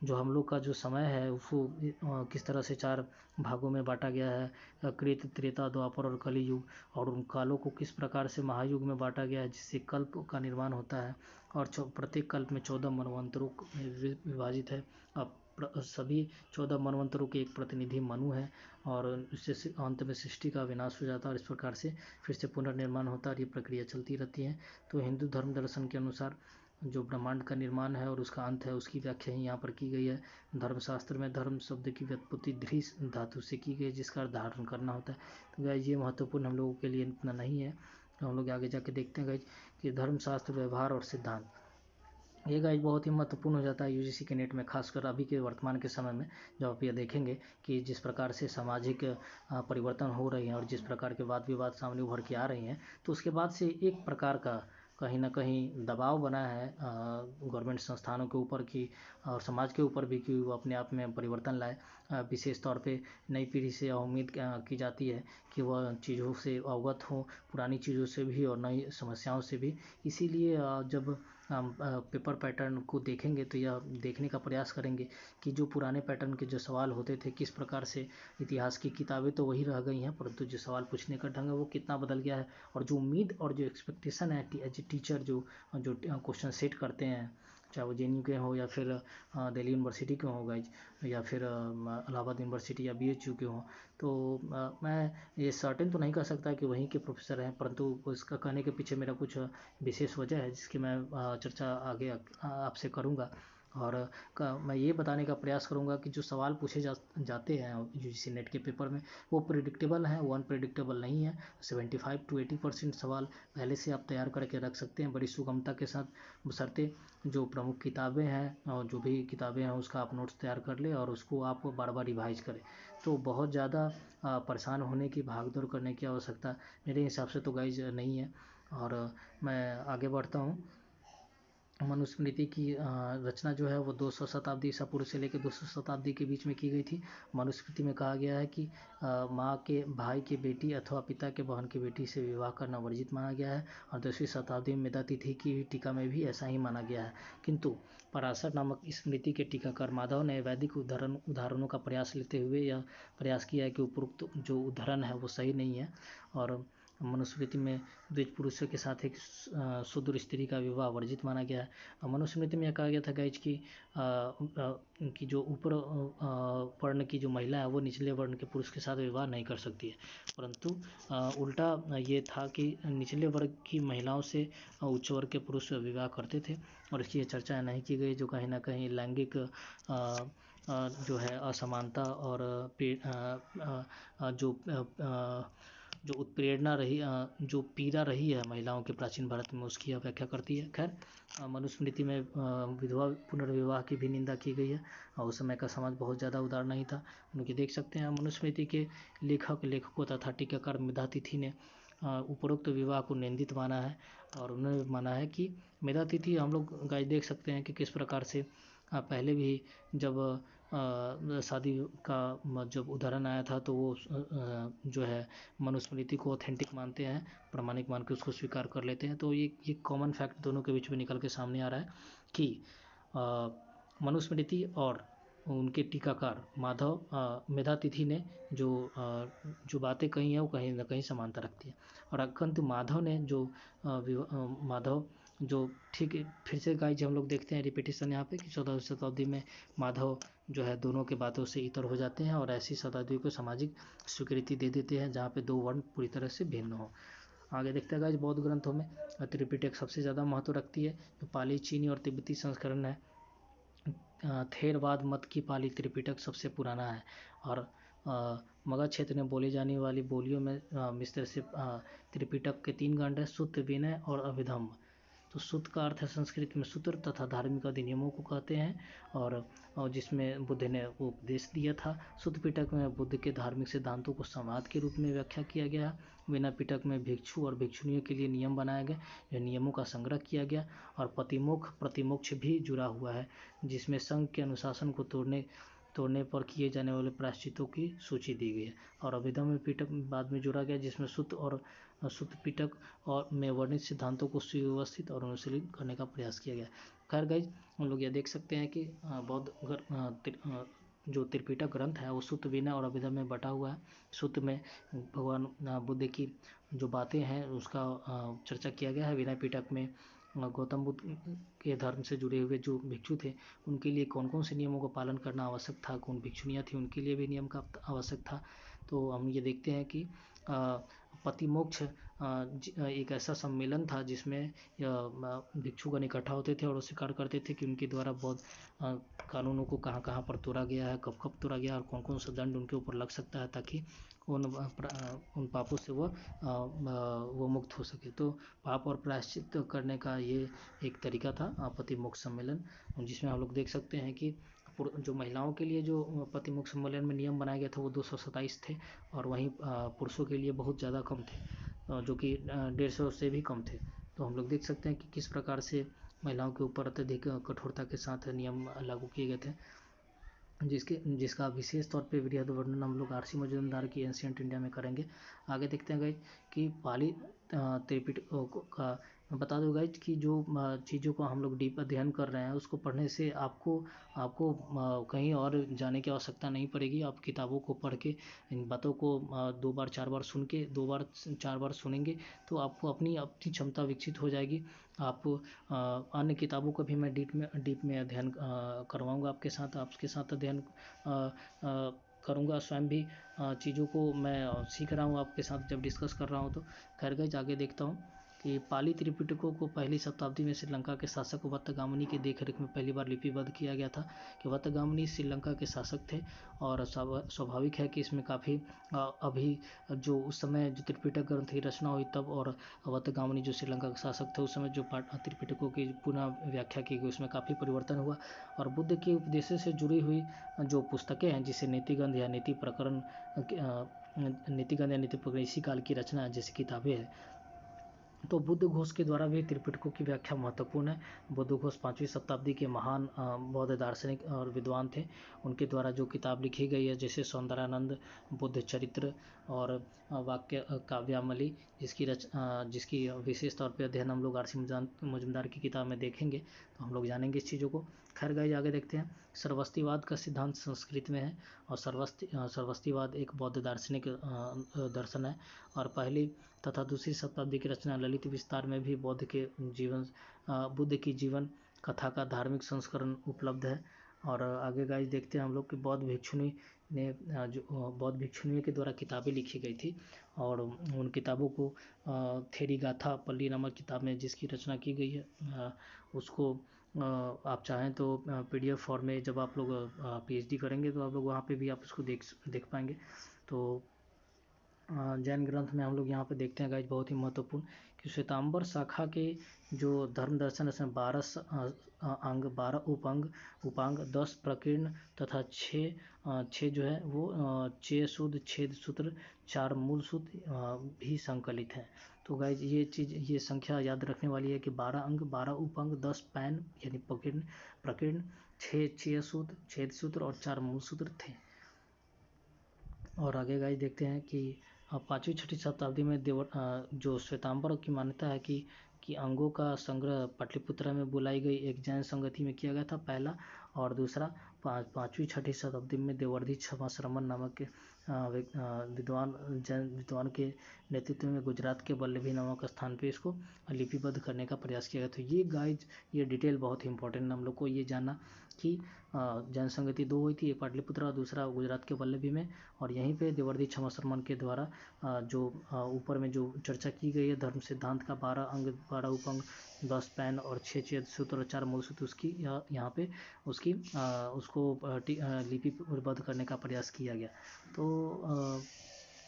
[SPEAKER 1] जो हम लोग का जो समय है उसको किस तरह से 4 भागों में बांटा गया है, कृत, त्रेता, द्वापर और कली युग, और उन कालों को किस प्रकार से महायुग में बांटा गया है जिससे कल्प का निर्माण होता है। और प्रत्येक कल्प में 14 मनवंतरों विभाजित है। अब सभी 14 मनवंतरों के एक प्रतिनिधि मनु है और इससे अंत में सृष्टि का विनाश हो जाता है और इस प्रकार से फिर से पुनर्निर्माण होता है और ये प्रक्रिया चलती रहती है। तो हिंदू धर्म दर्शन के अनुसार जो ब्रह्मांड का निर्माण है और उसका अंत है उसकी व्याख्या ही यहाँ पर की गई है। धर्मशास्त्र में धर्म शब्द की व्युत्पत्ति धृष धातु से की गई जिसका अर्थ धारण करना होता है। तो गाइज ये महत्वपूर्ण हम लोगों के लिए इतना नहीं है। तो हम लोग आगे जाके देखते हैं गाइज कि धर्मशास्त्र, व्यवहार और सिद्धांत, ये गाइज बहुत ही महत्वपूर्ण हो जाता है UGC के नेट में, खासकर अभी के वर्तमान के समय में जब आप ये देखेंगे कि जिस प्रकार से सामाजिक परिवर्तन हो रहे हैं और जिस प्रकार के वाद विवाद सामने उभर के आ रही हैं, तो उसके बाद से एक प्रकार का कहीं ना कहीं दबाव बना है गवर्नमेंट संस्थानों के ऊपर की और समाज के ऊपर भी कि वो अपने आप में परिवर्तन लाए। विशेष तौर पे नई पीढ़ी से उम्मीद की जाती है कि वह चीज़ों से अवगत हो, पुरानी चीज़ों से भी और नई समस्याओं से भी। इसीलिए जब पेपर पैटर्न को देखेंगे तो यह देखने का प्रयास करेंगे कि जो पुराने पैटर्न के जो सवाल होते थे किस प्रकार से, इतिहास की किताबें तो वही रह गई हैं परंतु जो सवाल पूछने का ढंग है वो कितना बदल गया है। और जो उम्मीद और जो एक्सपेक्टेशन है एज ए टीचर जो क्वेश्चन सेट करते हैं चाहे वो JNU के हो या फिर दिल्ली यूनिवर्सिटी के हों गाइज, या फिर इलाहाबाद यूनिवर्सिटी या BHU के हों। तो मैं ये सर्टेन तो नहीं कह सकता कि वहीं के प्रोफेसर हैं, परंतु उसका कहने के पीछे मेरा कुछ विशेष वजह है जिसकी मैं चर्चा आगे आपसे करूँगा। और मैं ये बताने का प्रयास करूँगा कि जो सवाल पूछे जाते हैं UGC नेट के पेपर में, वो प्रिडिक्टेबल हैं, वो अनप्रिडिक्टेबल नहीं है। 75 to 80% सवाल पहले से आप तैयार करके रख सकते हैं बड़ी सुगमता के साथ, बशर्ते जो प्रमुख किताबें हैं और जो भी किताबें हैं उसका आप नोट्स तैयार कर लें और उसको आप बार बार रिवाइज करें। तो बहुत ज़्यादा परेशान होने की, भाग दौड़ करने की आवश्यकता मेरे हिसाब से तो गाइज नहीं है। और मैं आगे बढ़ता हूँ। मनुस्मृति की रचना जो है वो 200 शताब्दी ईसा पूर्व से लेकर 200 शताब्दी के बीच में की गई थी। मनुस्मृति में कहा गया है कि माँ के भाई की बेटी अथवा पिता के बहन की बेटी से विवाह करना वर्जित माना गया है। और 10वीं शताब्दी में मेधातिथि की टीका में भी ऐसा ही माना गया है। किंतु पराशर नामक स्मृति के टीकाकार माधव ने वैदिक उदाहरणों का प्रयास लेते हुए यह प्रयास किया है कि उपरोक्त जो उदाहरण है वो सही नहीं है। और मनुस्मृति में द्विज पुरुषों के साथ एक शूद्र स्त्री का विवाह वर्जित माना गया है। मनुस्मृति में यह कहा गया था गाइज कि जो ऊपर वर्ण की जो महिला है वो निचले वर्ण के पुरुष के साथ विवाह नहीं कर सकती है, परंतु उल्टा ये था कि निचले वर्ग की महिलाओं से उच्च वर्ग के पुरुष विवाह करते थे। और इसकी चर्चा नहीं की गई, जो कहीं ना कहीं लैंगिक जो है असमानता और जो उत्प्रेरणा रही, जो पीड़ा रही है महिलाओं के प्राचीन भारत में, उसकी व्याख्या करती है। खैर, मनुस्मृति में विधवा पुनर्विवाह की भी निंदा की गई है और उस समय का समाज बहुत ज़्यादा उदार नहीं था। उनकी देख सकते हैं मनुस्मृति के लेखकों तथा टीकाकार मेधातिथि ने उपरोक्त विवाह को निंदित माना है। और उन्होंने माना है कि मेधातिथि, हम लोग गाइस देख सकते हैं कि किस प्रकार से पहले भी जब शादी का जब उदाहरण आया था तो वो जो है मनुस्मृति को ऑथेंटिक मानते हैं, प्रामाणिक मान के उसको स्वीकार कर लेते हैं। तो ये कॉमन फैक्ट दोनों के बीच में निकल के सामने आ रहा है कि मनुस्मृति और उनके टीकाकार मेधातिथि ने जो बातें कही हैं वो कहीं ना कहीं समानता रखती है। और अकंत माधव ने जो ठीक फिर से गाइज हम लोग देखते हैं रिपीटेशन यहाँ पे कि 14वीं शताब्दी में माधव जो है दोनों के बातों से इतर हो जाते हैं और ऐसी शताब्दी को सामाजिक स्वीकृति दे देते हैं जहाँ पे दो वर्ण पूरी तरह से भिन्न हो। आगे देखते हैं गाइज बौद्ध ग्रंथों में त्रिपिटक सबसे ज़्यादा महत्व रखती है। जो पाली, चीनी और तिब्बती संस्करण है, थेरवाद मत की पाली त्रिपिटक सबसे पुराना है। और मगध क्षेत्र में बोली जाने वाली बोलियों में मिस्र से त्रिपिटक के 3 खंड है, सुत्त, विनय और अभिधम्म। तो सुत्त का अर्थ है संस्कृत में सूत्र तथा धार्मिक अधिनियमों को कहते हैं, और जिसमें बुद्ध ने उपदेश दिया था। सुत्त पिटक में बुद्ध के धार्मिक सिद्धांतों को संवाद के रूप में व्याख्या किया गया। विनय पिटक में भिक्षु और भिक्षुणियों के लिए नियम बनाए गए, यह नियमों का संग्रह किया गया। और प्रतिमोक्ष भी जुड़ा हुआ है, जिसमें संघ के अनुशासन को तोड़ने पर किए जाने वाले प्रायश्चितों की सूची दी गई है। और अभिधम्म पिटक बाद में जोड़ा गया, जिसमें सुत्त पिटक और में वर्णित सिद्धांतों को सुव्यवस्थित और अनुशीलित करने का प्रयास किया गया। खैर गाइज, हम लोग यह देख सकते हैं कि बौद्ध जो त्रिपिटक ग्रंथ है वो सुत्त, विनय और अभिधम्म में बटा हुआ है। सुत्त में भगवान बुद्ध की जो बातें हैं उसका चर्चा किया गया है। विनय पिटक में गौतम बुद्ध के धर्म से जुड़े हुए जो भिक्षु थे उनके लिए कौन कौन से नियमों का पालन करना आवश्यक था, कौन भिक्षुणियाँ थी उनके लिए भी नियम का आवश्यक था। तो हम ये देखते हैं कि पतिमोक्ष एक ऐसा सम्मेलन था जिसमें भिक्षुगण इकट्ठा होते थे और वो स्वीकार करते थे कि उनके द्वारा बौद्ध कानूनों को कहाँ कहाँ पर तोड़ा गया है, कब कब तोड़ा गया और कौन कौन सा दंड उनके ऊपर लग सकता है, ताकि उन पापों से वो मुक्त हो सके। तो पाप और प्रायश्चित करने का ये एक तरीका था पतिमोक्ष सम्मेलन, जिसमें हम लोग देख सकते हैं कि जो महिलाओं के लिए जो पतिमोक्ष सम्मेलन में नियम बनाया गया था वो 227 थे, और वहीं पुरुषों के लिए बहुत ज़्यादा कम थे, जो कि 150 से भी कम थे। तो हम लोग देख सकते हैं कि किस प्रकार से महिलाओं के ऊपर अत्यधिक कठोरता के साथ नियम लागू किए गए थे, जिसका विशेष तौर पे वृहद वर्णन हम लोग आर.सी. मजूमदार की एंशिएंट इंडिया में करेंगे। आगे देखते हैं गाइस कि पाली त्रिपिटक का बता दूं गाइज कि जो चीज़ों को हम लोग डीप अध्ययन कर रहे हैं उसको पढ़ने से आपको आपको कहीं और जाने की आवश्यकता नहीं पड़ेगी। आप किताबों को पढ़ के इन बातों को 2 बार 4 बार सुन के 2 बार 4 बार सुनेंगे तो आपको अपनी अपनी क्षमता विकसित हो जाएगी। आप अन्य किताबों का भी मैं डीप में अध्ययन करवाऊँगा आपके साथ अध्ययन करूँगा। स्वयं भी चीज़ों को मैं सीख रहा हूँ आपके साथ जब डिस्कस कर रहा हूँ तो। खैर गाइज आगे देखता हूँ कि पाली त्रिपिटकों को पहली शताब्दी में श्रीलंका के शासक वत्तगामनी की देखरेख में पहली बार लिपिबद्ध किया गया था। कि वत्तगामनी श्रीलंका के शासक थे और स्वाभाविक है कि इसमें काफ़ी अभी जो उस समय जो त्रिपिटक ग्रंथ की रचना हुई तब और वत्तगामनी जो श्रीलंका के शासक थे उस समय जो त्रिपिटकों की पुनः व्याख्या की गई उसमें काफ़ी परिवर्तन हुआ। और बुद्ध के उपदेशों से जुड़ी हुई जो पुस्तकें हैं जिसे नीति ग्रंथ या नीति प्रकरण इसी काल की रचना जैसी किताबें हैं। तो बुद्ध घोष के द्वारा भी त्रिपिटकों की व्याख्या महत्वपूर्ण है। बुद्ध घोष 5वीं शताब्दी के महान बौद्ध दार्शनिक और विद्वान थे। उनके द्वारा जो किताब लिखी गई है जैसे सौंदर्यानंद, बुद्ध चरित्र और वाक्य काव्यामली जिसकी विशेष तौर पे अध्ययन हम लोग आर.सी. मजूमदार की किताब में देखेंगे तो हम लोग जानेंगे इस चीज़ों को। खैर गाइस आगे देखते हैं। सर्वस्तिवाद का सिद्धांत संस्कृत में है और सर्वस्तिवाद एक बौद्ध दार्शनिक दर्शन है और पहली तथा दूसरी शताब्दी की रचना ललित विस्तार में भी बुद्ध की जीवन कथा का धार्मिक संस्करण उपलब्ध है। और आगे गाइस देखते हैं हम लोग कि बौद्ध भिक्षुनियों के द्वारा किताबें लिखी गई थी और उन किताबों को थेरीगाथा पल्ली नामक किताब में जिसकी रचना की गई है उसको आप चाहें तो PDF फॉर्म में जब आप लोग PhD करेंगे तो आप लोग वहाँ पे भी आप उसको देख पाएंगे। तो जैन ग्रंथ में हम लोग यहाँ पे देखते हैं गाइज बहुत ही महत्वपूर्ण कि श्वेतांबर शाखा के जो धर्म दर्शन है 12 अंग 12 उपांग 10 प्रकीर्ण तथा 6 जो है वो 6 शुद्ध छेद सूत्र 4 मूल सूत्र भी संकलित हैं। तो गाइज ये संख्या याद रखने वाली है कि 12 अंग 12 उपांग 10 पैन यानी प्रकीर्ण 6 शुद्ध छेद सूत्र और 4 मूल सूत्र थे। और आगे गाइज देखते हैं कि 5वीं 6वीं शताब्दी में जो श्वेतांबर की मान्यता है कि अंगों का संग्रह पाटलिपुत्रा में बुलाई गई एक जैन संगति में किया गया था पहला। और दूसरा 5वीं 6वीं शताब्दी में देवर्धि क्षमाश्रमण नामक जैन विद्वान के नेतृत्व में गुजरात के वल्लभी नामक स्थान पे इसको लिपिबद्ध करने का प्रयास किया गया। तो ये गाइज ये डिटेल बहुत ही इंपॉर्टेंट हम लोग को ये जानना कि जैन संगति 2 हुई थी, एक पाटलिपुत्रा और दूसरा गुजरात के वल्लभी में। और यहीं पे देवर्धि क्षमाश्रमण के द्वारा जो ऊपर में जो चर्चा की गई है धर्म सिद्धांत का 12 अंग 12 उपंग 10 पैन और 6 छेद सूत्र और 4 मूल सूत्र उसकी यहाँ पे उसको लिपिबद्ध करने का प्रयास किया गया। तो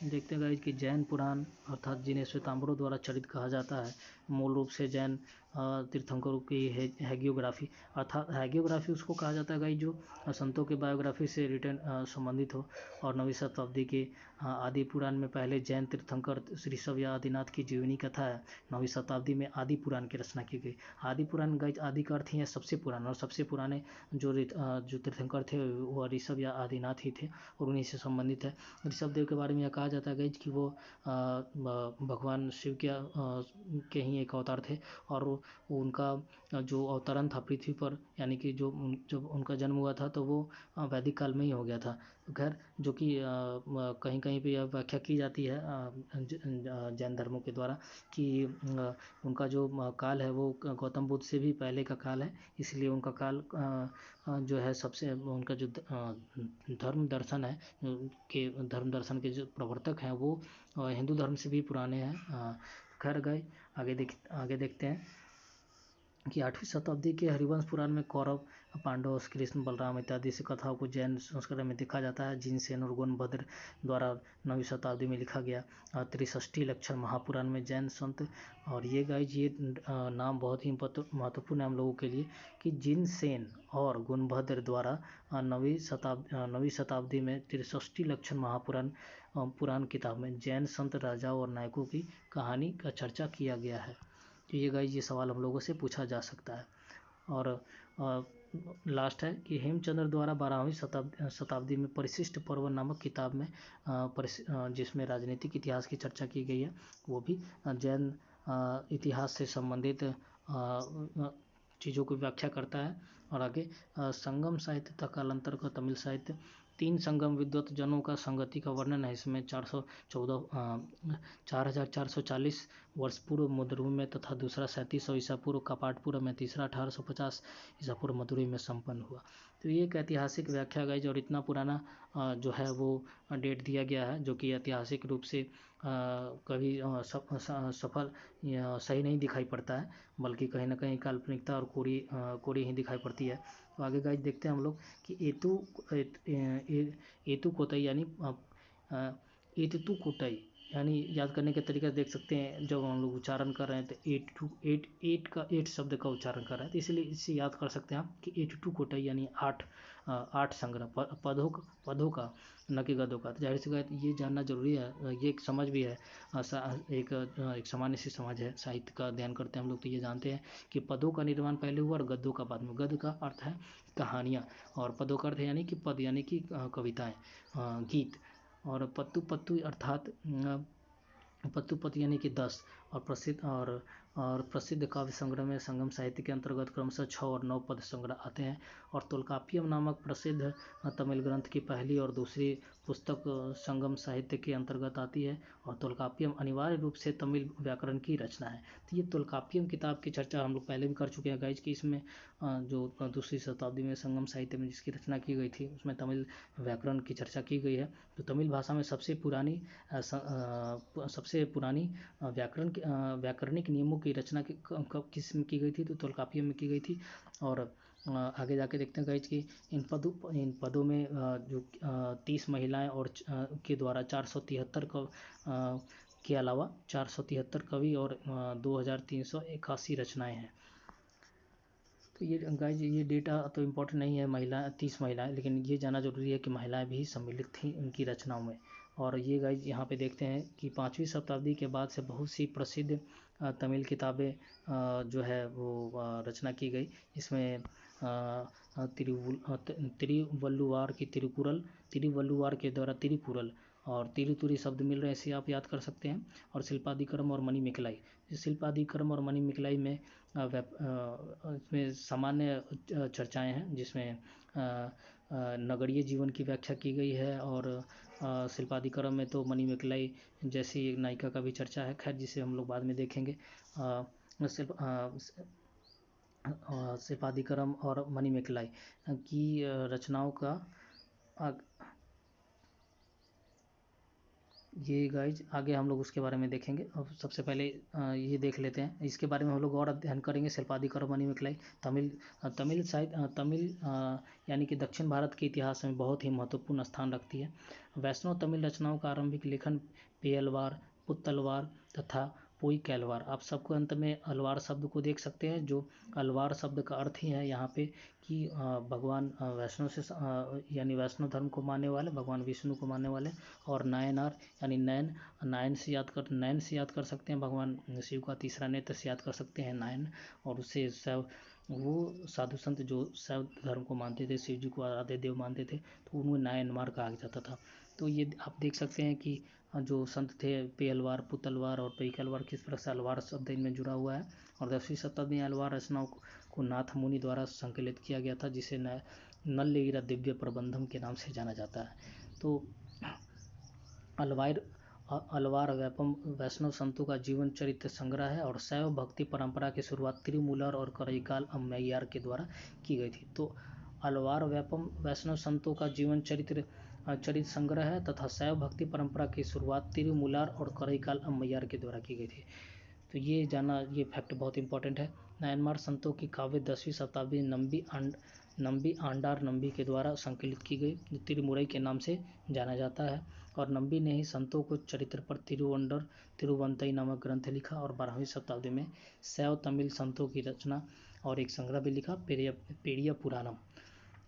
[SPEAKER 1] देखते हैं गाइस कि जैन पुराण अर्थात जिन्हें श्वेतांबरों द्वारा चरित कहा जाता है मूल रूप से जैन तीर्थंकरों की हैगियोग्राफी अर्थात हैगियोग्राफी उसको कहा जाता है गाइस जो संतों के बायोग्राफी से रिटर्न संबंधित हो। और 9वीं शताब्दी के आदि पुराण में पहले जैन तीर्थंकर ऋषभ या आदिनाथ की जीवनी कथा है। 9वीं शताब्दी में आदि पुराण की रचना की गई। आदि पुराण गाइस आदि का अर्थ ही है सबसे पुराना और सबसे पुराने जो तीर्थंकर थे वो ऋषभ या आदिनाथ ही थे और उन्हीं से संबंधित है। ऋषभ देव के बारे में यह कहा जाता है गाइस कि वो भगवान शिव के ही एक अवतार थे और उनका जो अवतरण था पृथ्वी पर यानी कि जब उनका जन्म हुआ था तो वो वैदिक काल में ही हो गया था। खैर जो कि कहीं कहीं पे यह व्याख्या की जाती है जैन धर्मों के द्वारा कि उनका जो काल है वो गौतम बुद्ध से भी पहले का काल है। इसलिए उनका काल जो है सबसे उनका जो धर्म दर्शन के जो प्रवर्तक हैं वो हिंदू धर्म से भी पुराने हैं। खैर गए आगे देखते हैं कि 8वीं शताब्दी के हरिवंश पुराण में कौरव पांडव कृष्ण बलराम इत्यादि से कथाओं को जैन संस्कृत में देखा जाता है जिनसेन और गुणभद्र द्वारा 9वीं शताब्दी में लिखा गया। 63 लक्षण महापुराण में जैन संत और ये गाइज ये नाम बहुत ही महत्वपूर्ण है हम लोगों के लिए कि जिनसेन और गुणभद्र द्वारा 9वीं शताब्दी में 63 लक्षण महापुराण किताब में जैन संत राजाओं और नायकों की कहानी का चर्चा किया गया है। तो ये गाइज ये सवाल हम लोगों से पूछा जा सकता है। और लास्ट है कि हेमचंद्र द्वारा 12वीं शताब्दी में परिशिष्ट पर्व नामक किताब में जिसमें राजनीतिक इतिहास की चर्चा की गई है वो भी जैन इतिहास से संबंधित चीज़ों की व्याख्या करता है। और आगे संगम साहित्य तथा कालांतर का तमिल साहित्य, 3 संगम विद्वत जनों का संगति का वर्णन है इसमें। 4440 वर्ष पूर्व मदुरै में तथा दूसरा 3700 ईसा पूर्व कपाटपुरा में, तीसरा 1850 ईसा पूर्व मदुरै में संपन्न हुआ। तो ये एक ऐतिहासिक व्याख्या गाइज, और इतना पुराना जो है वो डेट दिया गया है, जो कि ऐतिहासिक रूप से कभी सफल सही नहीं दिखाई पड़ता है, बल्कि कहीं ना कहीं काल्पनिकता और कोरी ही दिखाई पड़ती है। तो आगे गाइज देखते हैं हम लोग कि एतु कोतई यानी एतु कोटई यानी याद करने के तरीका देख सकते हैं। जब हम लोग उच्चारण कर रहे हैं तो 8 शब्द का उच्चारण कर रहे हैं, तो इसलिए इससे याद कर सकते हैं हम कि 82 कोटई यानी 8 संग्रह पदों का, न कि गद्यों का। तो जाहिर सी बात ये जानना जरूरी है, ये एक समझ भी है, एक सामान्य सी समझ है। साहित्य का अध्ययन करते हैं हम लोग तो ये जानते हैं कि पदों का निर्माण पहले हुआ और गद्यों का बाद में। गद्य का अर्थ है कहानियाँ, और पदों का अर्थ यानी कि पद यानी कि कविताएँ, गीत। और पत्तु पत्तु अर्थात पत्तु यानी कि 10। और प्रसिद्ध काव्य संग्रह में संगम साहित्य के अंतर्गत क्रमशः 6 और 9 पद संग्रह आते हैं। और तोल्काप्पियम नामक प्रसिद्ध तमिल ग्रंथ की पहली और दूसरी पुस्तक संगम साहित्य के अंतर्गत आती है। और तोल्काप्पियम अनिवार्य रूप से तमिल व्याकरण की रचना है। तो ये तोल्काप्पियम किताब की चर्चा हम लोग पहले भी कर चुके हैं गाइज, कि इसमें जो दूसरी शताब्दी में संगम साहित्य में जिसकी रचना की गई थी, उसमें तमिल व्याकरण की चर्चा की गई है। तो तमिल भाषा में सबसे पुरानी व्याकरणिक नियमों की रचना किस में की गई थी, तो तोल्काप्पियम में की गई थी। और आगे जाके देखते हैं गाइज कि इन पदों में जो 30 महिलाएं और के द्वारा 473 के अलावा 473 कवि और 2381 रचनाएं हैं। तो ये गाइज ये डेटा तो इम्पोर्टेंट नहीं है, 30 महिलाएं, लेकिन ये जानना जरूरी है कि महिलाएं भी सम्मिलित थीं उनकी रचनाओं में। और ये गाइज यहाँ पे देखते हैं कि 5वीं शताब्दी के बाद से बहुत सी प्रसिद्ध तमिल किताबें जो है वो रचना की गई। इसमें तिरुवल्लुवार की तिरुवल्लुवार के द्वारा तिरुकुरल और तिरुतुरी शब्द मिल रहे हैं, इसे आप याद कर सकते हैं। और शिल्पादिक्रम और मणिमेखलाई, शिल्पादिक्रम और मणिमेखलाई में इसमें सामान्य चर्चाएं हैं, जिसमें नगरीय जीवन की व्याख्या की गई है। और शिल्पादिक्रम में तो मणिमेखलाई जैसी एक नायिका का भी चर्चा है, खैर जिसे हम लोग बाद में देखेंगे। शिल्पादिक्रम और मणिमेखलाई की रचनाओं का ये गाइज आगे हम लोग उसके बारे में देखेंगे। अब सबसे पहले ये देख लेते हैं, इसके बारे में हम लोग और अध्ययन करेंगे। शिल्पादिक्रम मणिमेखलाई तमिल यानी कि दक्षिण भारत के इतिहास में बहुत ही महत्वपूर्ण स्थान रखती है। वैष्णव तमिल रचनाओं का आरंभिक लेखन पेयलवार, पुत्तलवार तथा पोइकैलवार। आप सबको अंत में अलवार शब्द को देख सकते हैं, जो अलवार शब्द का अर्थ ही है यहाँ पे कि भगवान वैष्णव से यानी वैष्णव धर्म को मानने वाले, भगवान विष्णु को मानने वाले। और नायनार यानी नयन से याद कर सकते हैं, भगवान शिव का तीसरा नेत्र से याद कर सकते हैं नयन। और उससे वो साधु संत जो शैव धर्म को मानते थे, शिव जी को आराध्य देव मानते थे, तो उन्हें नायनमार कहा जाता था। तो ये आप देख सकते हैं कि जो संत थे पेयलवार, पुतलवार और पैकलवार, किस तरह से अलवार शब्द इनमें जुड़ा हुआ है। और 10वीं शताब्दी में अलवार रचनाओं को नाथ मुनि द्वारा संकलित किया गया था, जिसे नल्लेइरा दिव्य प्रबंधम के नाम से जाना जाता है। तो अलवार वैष्णव संतों का जीवन चरित्र संग्रह है और शैव भक्ति परंपरा की शुरुआत तिरुमूलर और करईकाल अम्मैयार के द्वारा की गई थी। तो अलवार वैष्णव संतों का जीवन चरित्र संग्रह है तथा शैव भक्ति परंपरा की शुरुआत तिरुमूलर और करईकाल अम्मैयार के द्वारा की गई थी। तो ये जाना, ये फैक्ट बहुत इंपॉर्टेंट है। नायनमार संतों की काव्य 10वीं शताब्दी नंबी आंडार नंबी के द्वारा संकलित की गई, जो तिरुमुरई के नाम से जाना जाता है। और नंबी ने ही संतों को चरित्र पर तिरुवंतई नामक ग्रंथ लिखा। और 12वीं शताब्दी में शैव तमिल संतों की रचना और एक संग्रह भी लिखा, पेरिया पुराणम।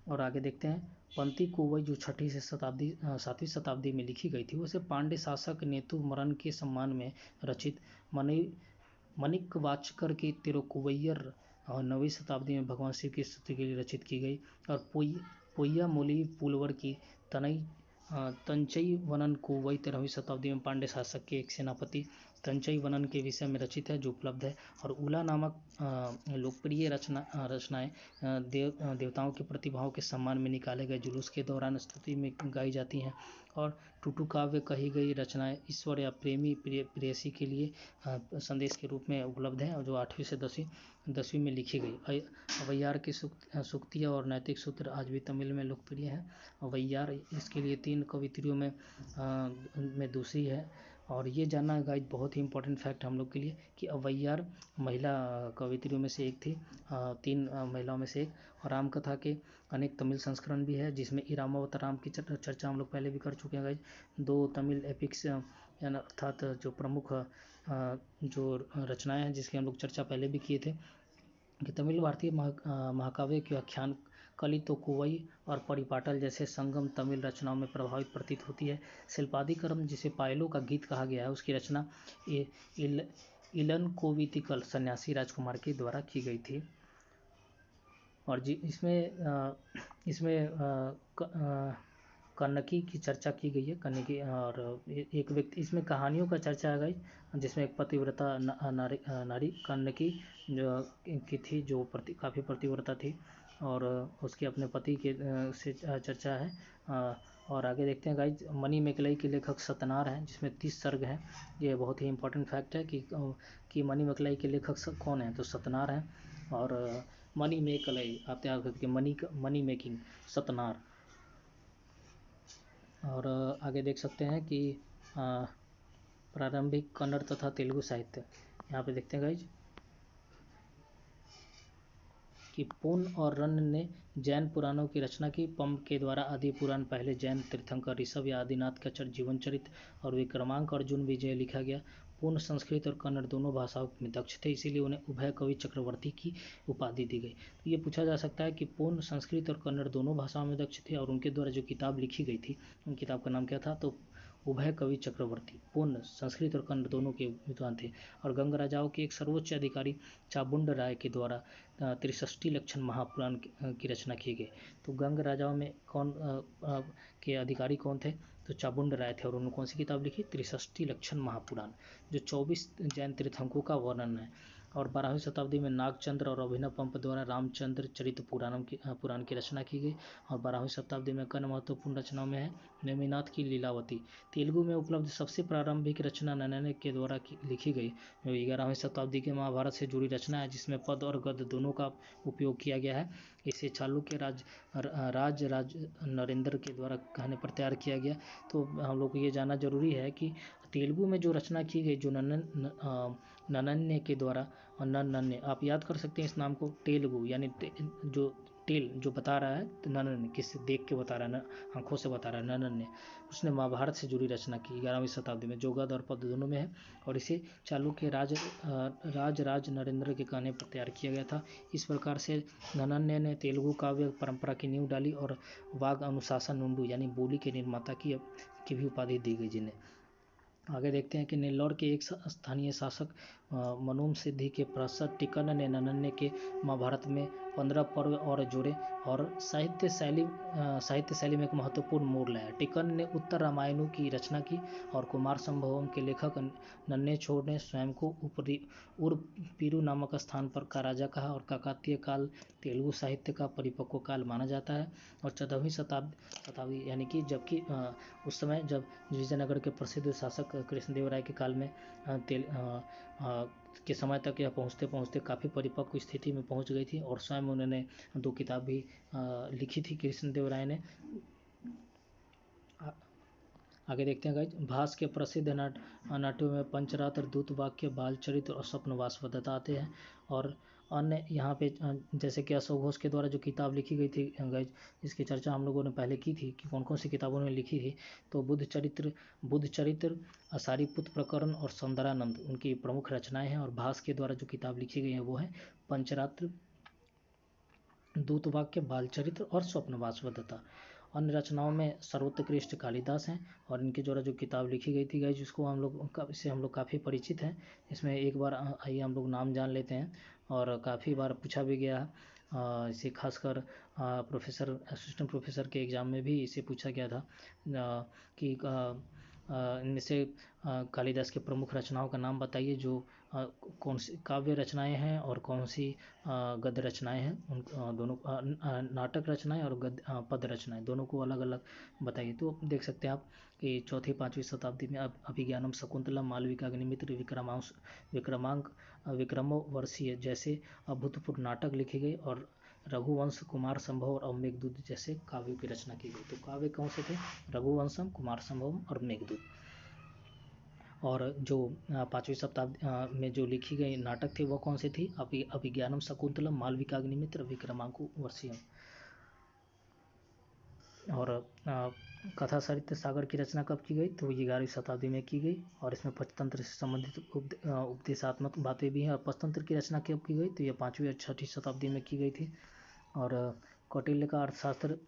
[SPEAKER 1] और आगे देखते हैं पंथी कोवई, जो 6वीं से 7वीं शताब्दी में लिखी गई थी, उसे पांड्य शासक नेतुमरन के सम्मान में रचित मणिकवाचकर की तिरुकोवैयर 9वीं शताब्दी में भगवान शिव की स्तुति के लिए रचित की गई। और पोय्या मोली पुलवर की तंचई वनन कोवई 13वीं शताब्दी में पांड्य शासक के एक सेनापति तंचई वर्णन के विषय में रचित है जो उपलब्ध है। और उला नामक लोकप्रिय रचनाएं देवताओं की प्रतिभाओं के सम्मान में निकाले गए जुलूस के दौरान स्तुति में गाई जाती हैं। और टूटू काव्य कही गई रचनाएं ईश्वर या प्रेमी प्रेयसी के लिए संदेश के रूप में उपलब्ध है, और जो 8वीं से 10वीं में लिखी गई। अवैयार की सूक्तियाँ और नैतिक सूत्र आज भी तमिल में लोकप्रिय है। अवैयार इसके लिए 3 कवित्रियों में दूसरी है। और ये जानना गाइज बहुत ही इंपॉर्टेंट फैक्ट हम लोग के लिए कि अवैयार महिला कवित्रियों में से एक थी, 3 महिलाओं में से एक। और रामकथा के अनेक तमिल संस्करण भी है जिसमें इरामावताराम की चर्चा हम लोग पहले भी कर चुके हैं गाइज। 2 तमिल एपिक्स अर्थात जो प्रमुख जो रचनाएं हैं जिसकी हम लोग चर्चा पहले भी किए थे कि तमिल भारतीय महाकाव्य के आख्यान कलितोकुवई और परिपाटल जैसे संगम तमिल रचनाओं में प्रभावित प्रतीत होती है। शिल्पादिकरम जिसे पायलो का गीत कहा गया है उसकी रचना इलनकोवितिकल सन्यासी राजकुमार के द्वारा की गई थी। और इसमें कन्नकी की चर्चा की गई है। कन्नकी और एक व्यक्ति इसमें कहानियों का चर्चा आ गई जिसमें एक पतिव्रता नारी कन्नकी जो की थी जो काफ़ी पतिव्रता थी और उसके अपने पति के से चर्चा है। और आगे देखते हैं गाइज मणिमेकलाई के लेखक सतनार हैं जिसमें 30 सर्ग हैं। ये बहुत ही इंपॉर्टेंट फैक्ट है कि मणिमेकलाई के लेखक कौन हैं, तो सतनार हैं। और मणिमेकलाई आप याद करके मनी मेकिंग सतनार। और आगे देख सकते हैं कि प्रारंभिक कन्नड़ तथा तेलुगु साहित्य यहाँ पे देखते हैं गाइज कि पोन और रन ने जैन पुराणों की रचना की। पंप के द्वारा आदि पुराण, पहले जैन तीर्थंकर ऋषभ या आदिनाथ का जीवन चरित्र और विक्रमांक अर्जुन विजय लिखा गया। पूर्ण संस्कृत और कन्नड़ दोनों भाषाओं में दक्ष थे, इसीलिए उन्हें उभय कवि चक्रवर्ती की उपाधि दी गई। तो ये पूछा जा सकता है कि पूर्ण संस्कृत और कन्नड़ दोनों भाषाओं में दक्ष थे और उनके द्वारा जो किताब लिखी गई थी उन किताब का नाम क्या था, तो उभय कवि चक्रवर्ती। पूर्ण संस्कृत और कन्नड़ दोनों के विद्वान थे। और गंग राजाओं के एक सर्वोच्च अधिकारी चाबुंड राय के द्वारा 63 लक्षण महापुराण की रचना की गई। तो गंग राजाओं में कौन के अधिकारी कौन थे, तो चाबुंड राय थे और उन्होंने कौन सी किताब लिखी, 63 लक्षण महापुराण जो 24 जैन तीर्थंकों का वर्णन है। और 12वीं शताब्दी में नागचंद्र और अभिनव पंप द्वारा रामचंद्र चरित पुराण की रचना की गई। और 12वीं शताब्दी में अन्य महत्वपूर्ण रचनाओं में है नेमिनाथ की लीलावती। तेलुगु में उपलब्ध सबसे प्रारंभिक रचना नन्नन के द्वारा लिखी गई जो 11वीं शताब्दी के महाभारत से जुड़ी रचना है जिसमें पद और गद्य दोनों का उपयोग किया गया है। इसे चालुक्य राज नरेंद्र के द्वारा कहने पर तैयार किया गया। तो हम लोग को ये जानना जरूरी है कि तेलुगु में जो रचना की गई जो नन्नन्य के द्वारा, और नन्नन्य आप याद कर सकते हैं इस नाम को, तेलुगु यानी जो टेल जो बता रहा है तो नन्नन्य किससे देख के बता रहा है, आंखों से बता रहा है नन्नन्य, उसने महाभारत से जुड़ी रचना की 11वीं शताब्दी में जो गद्य और पद्य दोनों में है। और इसे चालुक्य राज नरेंद्र के कहने पर तैयार किया गया था। इस प्रकार से नन्नन्य ने तेलुगु काव्य परंपरा की नींव डाली और वाग अनुशासन नुंडू यानी बोली के निर्माता की भी उपाधि दी गई जिन्हें। आगे देखते हैं कि नेल्लौर के एक स्थानीय शासक मनोम सिद्धि के प्रसद टिकन ने नन्नन्य के महाभारत में 15 पर्व और जोड़े और साहित्य शैली में एक महत्वपूर्ण मोड़ लाया। टिकन ने उत्तर रामायणों की रचना की और कुमार संभवम के लेखक नन्नेछोड़ ने स्वयं को उर्पीरू नामक स्थान पर का राजा कहा। और काकतीय काल तेलुगु साहित्य का परिपक्व काल माना जाता है। और 14वीं शताब्दी यानी कि जबकि उस समय जब विजयनगर के प्रसिद्ध शासक कृष्णदेवराय के काल में के समय तक यह पहुँचते पहुँचते काफ़ी परिपक्व स्थिति में पहुँच गई थी। और स्वयं उन्होंने 2 किताब भी लिखी थी कृष्णदेवराय ने। आगे देखते हैं गाइज भास के प्रसिद्ध नाट्यों में पंचरात्र, दूतवाक्य, बालचरित्र और स्वप्नवासवदत्ता आते हैं। और अन्य यहाँ पे जैसे कि अशोक घोष के द्वारा जो किताब लिखी गई थी गाइज, इसकी चर्चा हम लोगों ने पहले की थी कि कौन कौन सी किताबों ने लिखी थी, तो बुद्ध चरित्र, सारीपुत प्रकरण और सौंदरानंद उनकी प्रमुख रचनाएं हैं। और भास के द्वारा जो किताब लिखी गई है वो है पंचरात्र, दूतवाक्य, बालचरित्र और स्वप्नवासवदत्ता। अन्य रचनाओं में सर्वोत्कृष्ट कालिदास हैं और इनके द्वारा जो किताब लिखी गई थी गाइज जिसको इससे हम लोग काफ़ी परिचित हैं। इसमें एक बार आइए हम लोग नाम जान लेते हैं और काफ़ी बार पूछा भी गया है। इसे खासकर असिस्टेंट प्रोफेसर के एग्ज़ाम में भी इसे पूछा गया था कि इनमें से कालिदास के प्रमुख रचनाओं का नाम बताइए, जो कौन सी काव्य रचनाएं हैं और कौन सी गद्य रचनाएं हैं। उन दोनों नाटक रचनाएं और गद्य पद रचनाएं दोनों को अलग अलग बताइए। तो देख सकते हैं आप कि चौथी 5वीं शताब्दी में अभिज्ञानम शकुंतलम, मालविकाग्निमित्र, विक्रमोर्वशीय जैसे अभूतपूर्व नाटक लिखे गए और रघुवंश, कुमार संभव और मेघदूत जैसे काव्यों की रचना की गई। तो काव्य कौन से थे? रघुवंशम, कुमार संभवम और मेघदूत। और जो 5वीं शताब्दी में जो लिखी गई नाटक थी वो कौन सी थी? अभिज्ञानम शकुंतलम, मालविकाग्निमित्र, विक्रमांकुवर्षीयम। और कथा साहित्य सागर की रचना कब की गई? तो 11वीं शताब्दी में की गई और इसमें पंचतंत्र से संबंधित उपदेशात्मक बातें भी हैं। और पंचतंत्र की रचना कब की गई? तो ये 5वीं और 6वीं शताब्दी में की गई थी। और कौटिल्य का अर्थशास्त्र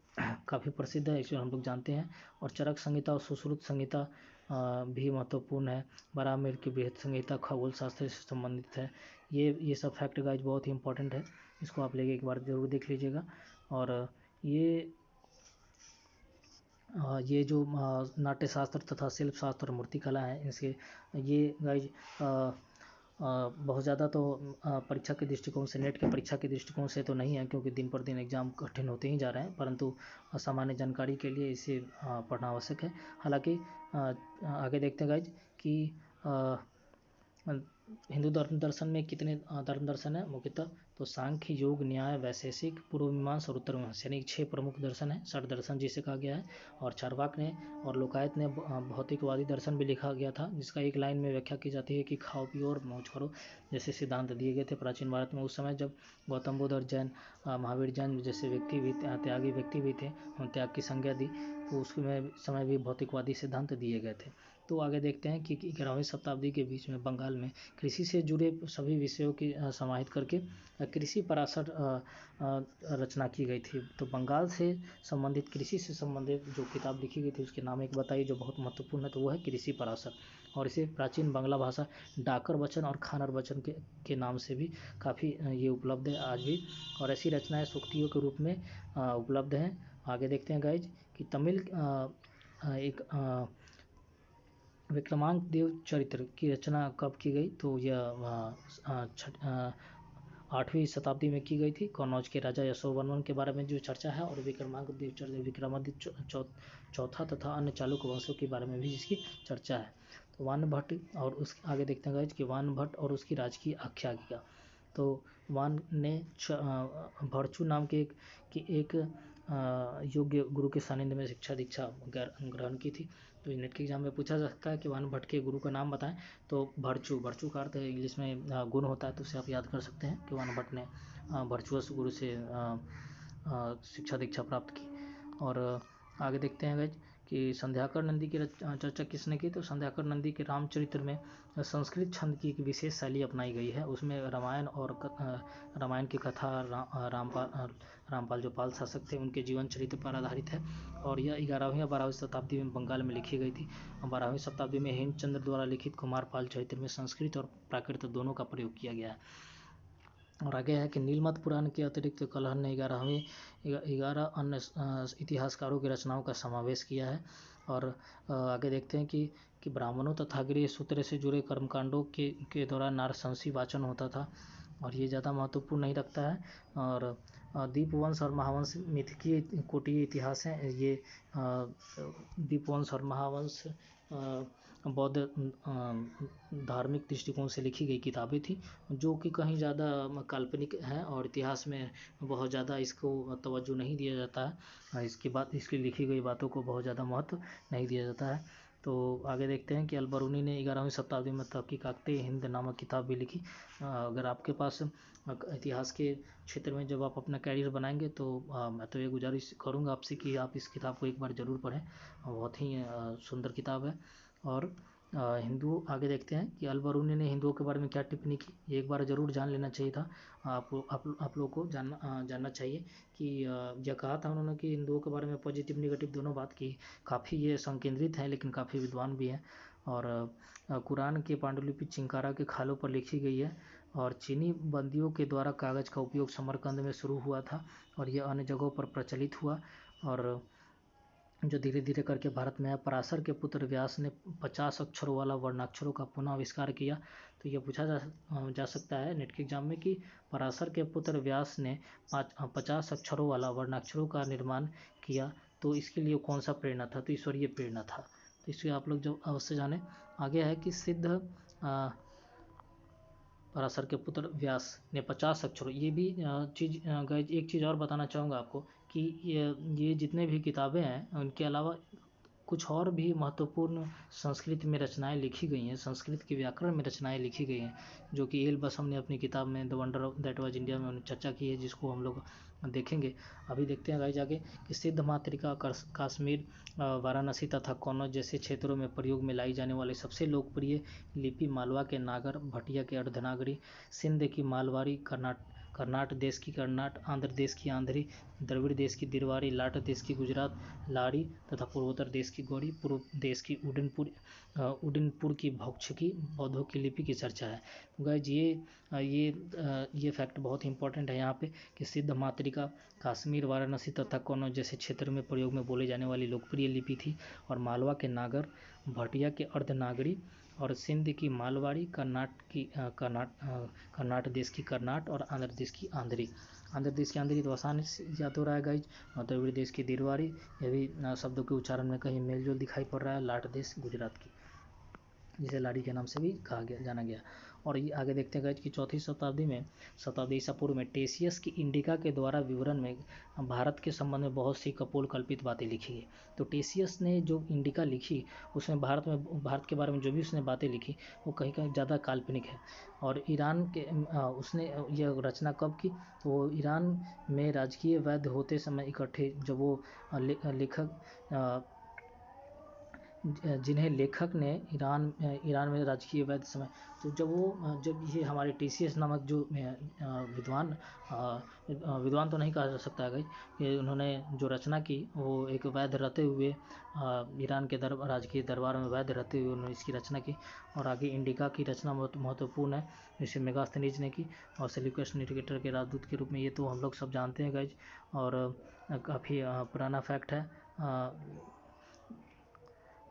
[SPEAKER 1] काफ़ी प्रसिद्ध है, इसे हम लोग जानते हैं। और चरक संहिता और सुश्रुत संहिता भी महत्वपूर्ण है। बराहमिहिर की बृहत संहिता खगोल शास्त्र से संबंधित है। ये सब फैक्ट गाइज बहुत ही इंपॉर्टेंट है, इसको आप लेके एक बार ज़रूर देख लीजिएगा। और ये जो नाट्यशास्त्र तथा शिल्प शास्त्र और मूर्तिकला है, इनसे ये गाइज बहुत ज़्यादा तो परीक्षा के दृष्टिकोण से, नेट के परीक्षा के दृष्टिकोण से तो नहीं है, क्योंकि दिन पर दिन एग्ज़ाम कठिन होते ही जा रहे हैं, परंतु सामान्य जानकारी के लिए इसे पढ़ना आवश्यक है। हालांकि आगे देखते हैं गाइज कि हिंदू धर्म दर्शन में कितने धर्म दर्शन है मुख्यतः? तो सांख्य, योग, न्याय, वैशेषिक, पूर्व मीमांसा और उत्तर मीमांसा, यानी 6 प्रमुख दर्शन है। षट दर्शन जिसे कहा गया है। और चार्वाक ने और लोकायत ने भौतिकवादी दर्शन भी लिखा गया था, जिसका एक लाइन में व्याख्या की जाती है कि खाओ पियो और मौज करो जैसे सिद्धांत दिए गए थे प्राचीन भारत में। उस समय जब गौतम बुद्ध और जैन महावीर जैन जैसे व्यक्ति भी त्यागी व्यक्ति भी थे, उन त्याग की संज्ञा दी, तो उसमें समय भी भौतिकवादी सिद्धांत दिए गए थे। तो आगे देखते हैं कि 11वीं शताब्दी के बीच में बंगाल में कृषि से जुड़े सभी विषयों की समाहित करके कृषि पराशर रचना की गई थी। तो बंगाल से संबंधित, कृषि से संबंधित जो किताब लिखी गई थी उसके नाम एक बताइए जो बहुत महत्वपूर्ण है। तो वो है कृषि पराशर। और इसे प्राचीन बांग्ला भाषा डाकर वचन और खानर वचन के नाम से भी काफ़ी ये उपलब्ध है आज भी। और ऐसी रचनाएं सूक्तियों के रूप में उपलब्ध हैं। आगे देखते हैं गाइज कि तमिल एक विक्रमांक देव चरित्र की रचना कब की गई? तो यह 8वीं शताब्दी में की गई थी। कन्नौज के राजा यशोवर्मन के बारे में जो चर्चा है, और विक्रमांक देव चरित्र विक्रमादित्य चौथा तथा अन्य चालुक्य वंशों के बारे में भी जिसकी चर्चा है। तो वान भट्ट, और उस आगे देखते हैं गाइज कि वान भट्ट और उसकी राजकीय आख्यायिका। तो वान ने भरचू नाम के एक योग्य गुरु के सानिध्य में शिक्षा दीक्षा ग्रहण की थी। तो नेट के एग्जाम में पूछा जा सकता है कि वान भट्ट के गुरु का नाम बताएं। तो भरचू का अर्थ इंग्लिश में गुण होता है, तो उसे आप याद कर सकते हैं कि वान भट्ट ने वर्चुअस गुरु से शिक्षा दीक्षा प्राप्त की। और आगे देखते हैं गाइज कि संध्याकर नंदी की चर्चा किसने की? तो संध्याकर नंदी के रामचरित्र में संस्कृत छंद की एक विशेष शैली अपनाई गई है। उसमें रामायण की कथा रामपाल जो पाल शासक थे उनके जीवन चरित्र पर आधारित है। और यह 11वीं या 12वीं शताब्दी में बंगाल में लिखी गई थी। 12वीं शताब्दी में हेमचंद्र द्वारा लिखित कुमार पाल चरित्र में संस्कृत और प्राकृत दोनों का प्रयोग किया गया है। और आगे है कि नीलमत पुराण के अतिरिक्त कलहन ने 11 अन्य इतिहासकारों की रचनाओं का समावेश किया है। और आगे देखते हैं कि ब्राह्मणों तथा गृह सूत्र से जुड़े कर्मकांडों के दौरान नारशंसी वाचन होता था, और ये ज़्यादा महत्वपूर्ण नहीं रखता है। और दीपवंश और महावंश मिथकीय कोटीय इतिहास हैं। ये दीपवंश और महावंश बौद्ध धार्मिक दृष्टिकोण से लिखी गई किताबें थी, जो कि कहीं ज़्यादा काल्पनिक है और इतिहास में बहुत ज़्यादा इसको तवज्जो नहीं दिया जाता है। इसकी लिखी गई बातों को बहुत ज़्यादा महत्व नहीं दिया जाता है। तो आगे देखते हैं कि अलबरूनी ने 11वीं शताब्दी में तहकीकाते हिंद नामक किताब भी लिखी। अगर आपके पास इतिहास के क्षेत्र में जब आप अपना कैरियर बनाएंगे तो मैं तो ये गुजारिश करूँगा आपसे कि आप इस किताब को एक बार ज़रूर पढ़ें, बहुत ही सुंदर किताब है। और हिंदू, आगे देखते हैं कि अलबरूनी ने हिंदुओं के बारे में क्या टिप्पणी की, ये एक बार ज़रूर जान लेना चाहिए था। आप लोगों को जानना चाहिए कि यह कहा था उन्होंने कि हिंदुओं के बारे में पॉजिटिव निगेटिव दोनों बात की। काफ़ी ये संकेंद्रित हैं लेकिन काफ़ी विद्वान भी हैं। और कुरान के पांडुलिपि चिंकारा के खालों पर लिखी गई है। और चीनी बंदियों के द्वारा कागज़ का उपयोग समरकंद में शुरू हुआ था और यह अन्य जगहों पर प्रचलित हुआ। और जो धीरे धीरे करके भारत में आया। पराशर के पुत्र व्यास ने 50 अक्षरों वाला वर्णाक्षरों का पुनः आविष्कार किया। तो ये पूछा जा सकता है नेट के एग्जाम में कि पराशर के पुत्र व्यास ने 50 अक्षरों वाला वर्णाक्षरों का निर्माण किया, तो इसके लिए कौन सा प्रेरणा था? तो ईश्वरीय प्रेरणा था। तो इसलिए आप लोग जो अवश्य जाने। आगे है कि सिद्ध पराशर के पुत्र व्यास ने 50 अक्षरों, ये भी चीज़ गाइज एक चीज़ और बताना चाहूँगा आपको कि ये जितने भी किताबें हैं उनके अलावा कुछ और भी महत्वपूर्ण संस्कृत में रचनाएं लिखी गई हैं, संस्कृत के व्याकरण में रचनाएं लिखी गई हैं, जो कि एल बसम ने अपनी किताब में the wonder of that was India में उन्होंने चर्चा की है, जिसको हम लोग देखेंगे। अभी देखते हैं गाइज आगे कि सिद्ध मातृका कश्मीर, वाराणसी तथा कन्नौज जैसे क्षेत्रों में प्रयोग में लाई जाने वाली सबसे लोकप्रिय लिपि मालवा के नागर, भटिया के अर्धनागरी, सिंध की मालवाड़ी, कर्नाट देश की कर्नाट, आंध्र देश की आंध्री, द्रविड़ देश की दिरवारी, लाट देश की गुजरात लाड़ी तथा पूर्वोत्तर देश की गौड़ी, पूर्व देश की उडिनपुर की भौक्षकी बौद्धों की लिपि की चर्चा है। गाइज ये फैक्ट बहुत इंपॉर्टेंट है यहाँ पे कि सिद्ध मातृका कश्मीर, वाराणसी तथा कन्नौज जैसे क्षेत्र में प्रयोग में बोली जाने वाली लोकप्रिय लिपि थी, और मालवा के नागर, भटिया के अर्धनागरी और सिंध की मालवाड़ी, कर्नाट देश की कर्नाट और आंध्र देश की आंध्री। आंध्र देश की आंध्री तो आसानी से याद हो रहा है गाइज, और द्रविड़ देश की दिरवारी, ये भी शब्दों के उच्चारण में कहीं मेलजोल दिखाई पड़ रहा है। लाट देश गुजरात की, जिसे लाड़ी के नाम से भी जाना गया। और ये आगे देखते हैं गाइज कि 4वीं शताब्दी ईसा पूर्व में टेसियस की इंडिका के द्वारा विवरण में भारत के संबंध में बहुत सी कपोलकल्पित बातें लिखी है। तो टेसियस ने जो इंडिका लिखी उसमें भारत के बारे में जो भी उसने बातें लिखी वो कहीं कहीं ज़्यादा काल्पनिक है। और ईरान के उसने यह रचना कब की? तो वो ईरान में राजकीय वैद्य होते समय इकट्ठे, जब वो लेखक जिन्हें लेखक ने ईरान में राजकीय वैद्य समय, तो जब ये हमारे टीसीएस नामक जो विद्वान तो नहीं कहा जा सकता है कि उन्होंने जो रचना की वो एक वैद्य रहते हुए ईरान के राजकीय दरबार में वैद्य रहते हुए उन्होंने इसकी रचना की। और आगे इंडिका की रचना बहुत महत्वपूर्ण है, जिसे मेगास्थनीज ने की, और सेल्यूकस निकेटर के राजदूत के रूप में, ये तो हम लोग सब जानते हैं गाइज, और काफ़ी पुराना फैक्ट है।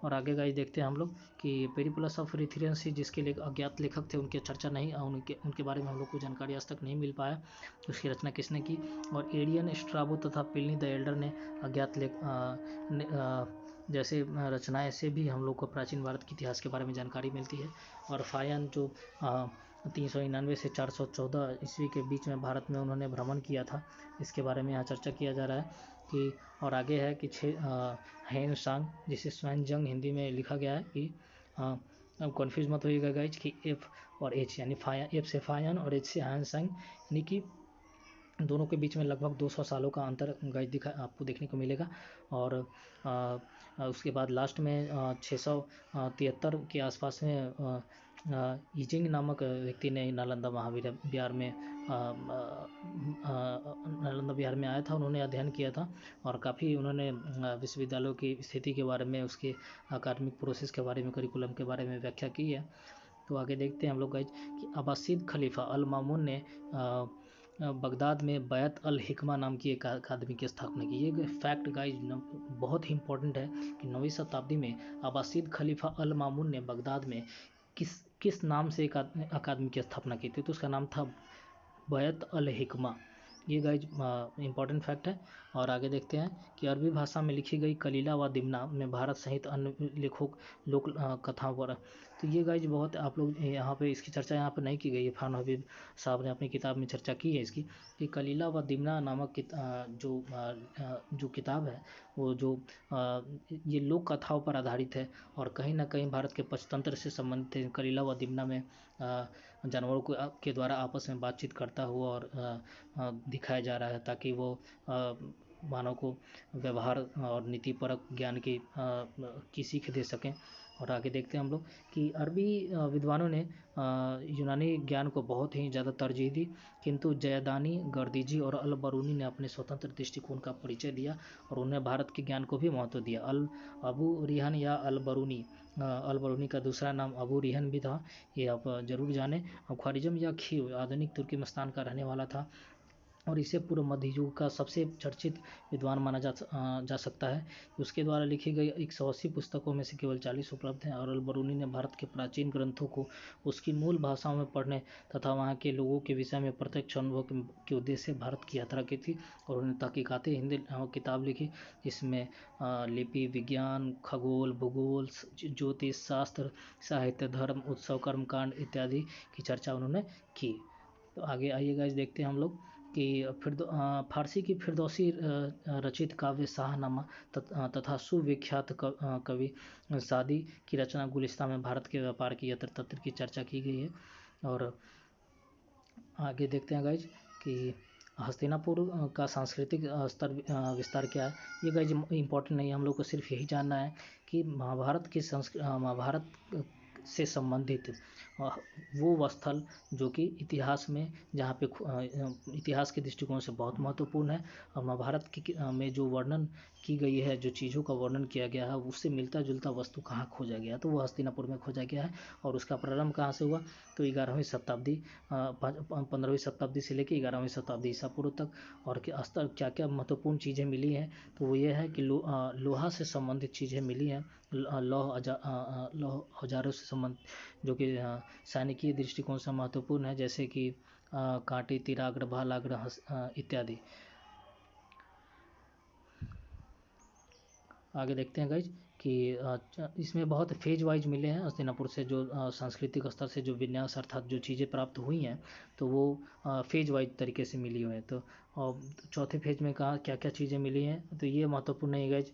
[SPEAKER 1] और आगे गाइज देखते हैं हम लोग कि पेरिप्लस ऑफ रिथिरेंसी, जिसके लिए अज्ञात लेखक थे, उनके चर्चा नहीं, उनके बारे में हम लोग को जानकारी आज तक नहीं मिल पाया, उसकी रचना किसने की। और एडियन, स्ट्राबो तथा प्लिनी द एल्डर ने अज्ञात जैसे रचनाएं से भी हम लोग को प्राचीन भारत के इतिहास के बारे में जानकारी मिलती है। और फायन जो 399 से 414 ईस्वी के बीच में भारत में उन्होंने भ्रमण किया था, इसके बारे में यहाँ चर्चा किया जा रहा है कि। और आगे है कि हैन सांग, जिसे स्वैनजंग हिंदी में लिखा गया है कि अब कन्फ्यूज मत होइएगा गाइज कि एफ और एच, यानी एफ से फायन और एच से हैन सांग, यानी कि दोनों के बीच में लगभग 200 सालों का अंतर गाइज आपको देखने को मिलेगा। और उसके बाद लास्ट में 673 के आसपास में यिजिंग नामक व्यक्ति ने नालंदा विहार में आया था, उन्होंने अध्ययन किया था, और काफ़ी उन्होंने विश्वविद्यालयों की स्थिति के बारे में, उसके अकादमिक प्रोसेस के बारे में, करिकुलम के बारे में व्याख्या की है। तो आगे देखते हैं हम लोग गाइज कि अब्बासीद खलीफा अल मामून ने बगदाद में बैत अल हिकमा नाम की एक अकादमी की स्थापना की। ये फैक्ट गाइज बहुत ही इंपॉर्टेंट है कि 9वीं शताब्दी में अब्बासीद खलीफा अल मामून ने बगदाद में किस नाम से एक अकादमी की स्थापना की थी, तो उसका नाम था बैत अल हिकमा। ये गाइज इंपॉर्टेंट फैक्ट है। और आगे देखते हैं कि अरबी भाषा में लिखी गई कलीला व दिमना में भारत सहित अन्य लोक कथाओं पर, तो ये गाइज बहुत आप लोग यहाँ पे इसकी चर्चा यहाँ पे नहीं की गई है। फान हबीब साहब ने अपनी किताब में चर्चा की है इसकी, कि कलीला व दिमना नामक जो किताब है वो जो ये लोक कथाओं पर आधारित है, और कहीं ना कहीं भारत के पंचतंत्र से संबंधित है। कलीला व दिमना में जानवरों के द्वारा आपस में बातचीत करता हुआ और दिखाया जा रहा है, ताकि वो मानव को व्यवहार और नीतिपरक ज्ञान की सीख दे सकें। और आगे देखते हैं हम लोग कि अरबी विद्वानों ने यूनानी ज्ञान को बहुत ही ज़्यादा तरजीह दी, किंतु जयदानी, गर्दीजी और अल बरूनी ने अपने स्वतंत्र दृष्टिकोण का परिचय दिया और उन्हें भारत के ज्ञान को भी महत्व दिया। अबू रिहन या अल बरूनी का दूसरा नाम अबू रिहन भी था, ये आप जरूर जानें। ख्वारिज़म या खीव आधुनिक तुर्कमेनिस्तान का रहने वाला था। और इसे पूर्व मध्य युग का सबसे चर्चित विद्वान माना जा सकता है। उसके द्वारा लिखी गई 180 पुस्तकों में से केवल 40 उपलब्ध हैं और अल-बरूनी ने भारत के प्राचीन ग्रंथों को उसकी मूल भाषाओं में पढ़ने तथा वहाँ के लोगों के विषय में प्रत्यक्ष अनुभव के उद्देश्य से भारत की यात्रा की थी और उन्होंने तहकीकाती हिंदी किताब लिखी, जिसमें लिपि विज्ञान, खगोल, भूगोल, ज्योतिष शास्त्र, साहित्य, धर्म, उत्सव, कर्मकांड इत्यादि की चर्चा उन्होंने की। तो आगे आइएगा, इस देखते हैं हम लोग कि फिर फारसी की फिरदौसी रचित काव्य शाहनामा तथा सुविख्यात कवि सादी की रचना गुलिस्तां में भारत के व्यापार की यत्र तत्र की चर्चा की गई है। और आगे देखते हैं गाइज कि हस्तिनापुर का सांस्कृतिक स्तर विस्तार क्या है। ये गाइज इम्पोर्टेंट नहीं है, हम लोग को सिर्फ यही जानना है कि महाभारत से संबंधित वो स्थल जो कि इतिहास में जहाँ पे इतिहास के दृष्टिकोण से बहुत महत्वपूर्ण है और महाभारत में जो वर्णन की गई है, जो चीज़ों का वर्णन किया गया है, उससे मिलता जुलता वस्तु कहाँ खोजा गया, तो वो हस्तिनापुर में खोजा गया है। और उसका प्रारंभ कहाँ से हुआ, तो 11वीं शताब्दी 15वीं शताब्दी से लेकर 11वीं शताब्दी ईसा पूर्व तक। और क्या क्या महत्वपूर्ण चीज़ें मिली हैं, तो वो ये है कि लोहा से संबंधित चीज़ें मिली हैं, लौह औजारों से संबंधित जो कि सैनिकीय दृष्टिकोण से महत्वपूर्ण है, जैसे कि कांटे, तीराग्र, भालाग्र इत्यादि। आगे देखते हैं गाइज कि इसमें बहुत फेज वाइज मिले हैं हस्तिनापुर से, जो सांस्कृतिक स्तर से जो विन्यास अर्थात जो चीज़ें प्राप्त हुई हैं, तो वो फेज वाइज तरीके से मिली हुई हैं। तो चौथे फेज में कहा क्या क्या चीज़ें मिली हैं, तो ये महत्वपूर्ण है गाइज।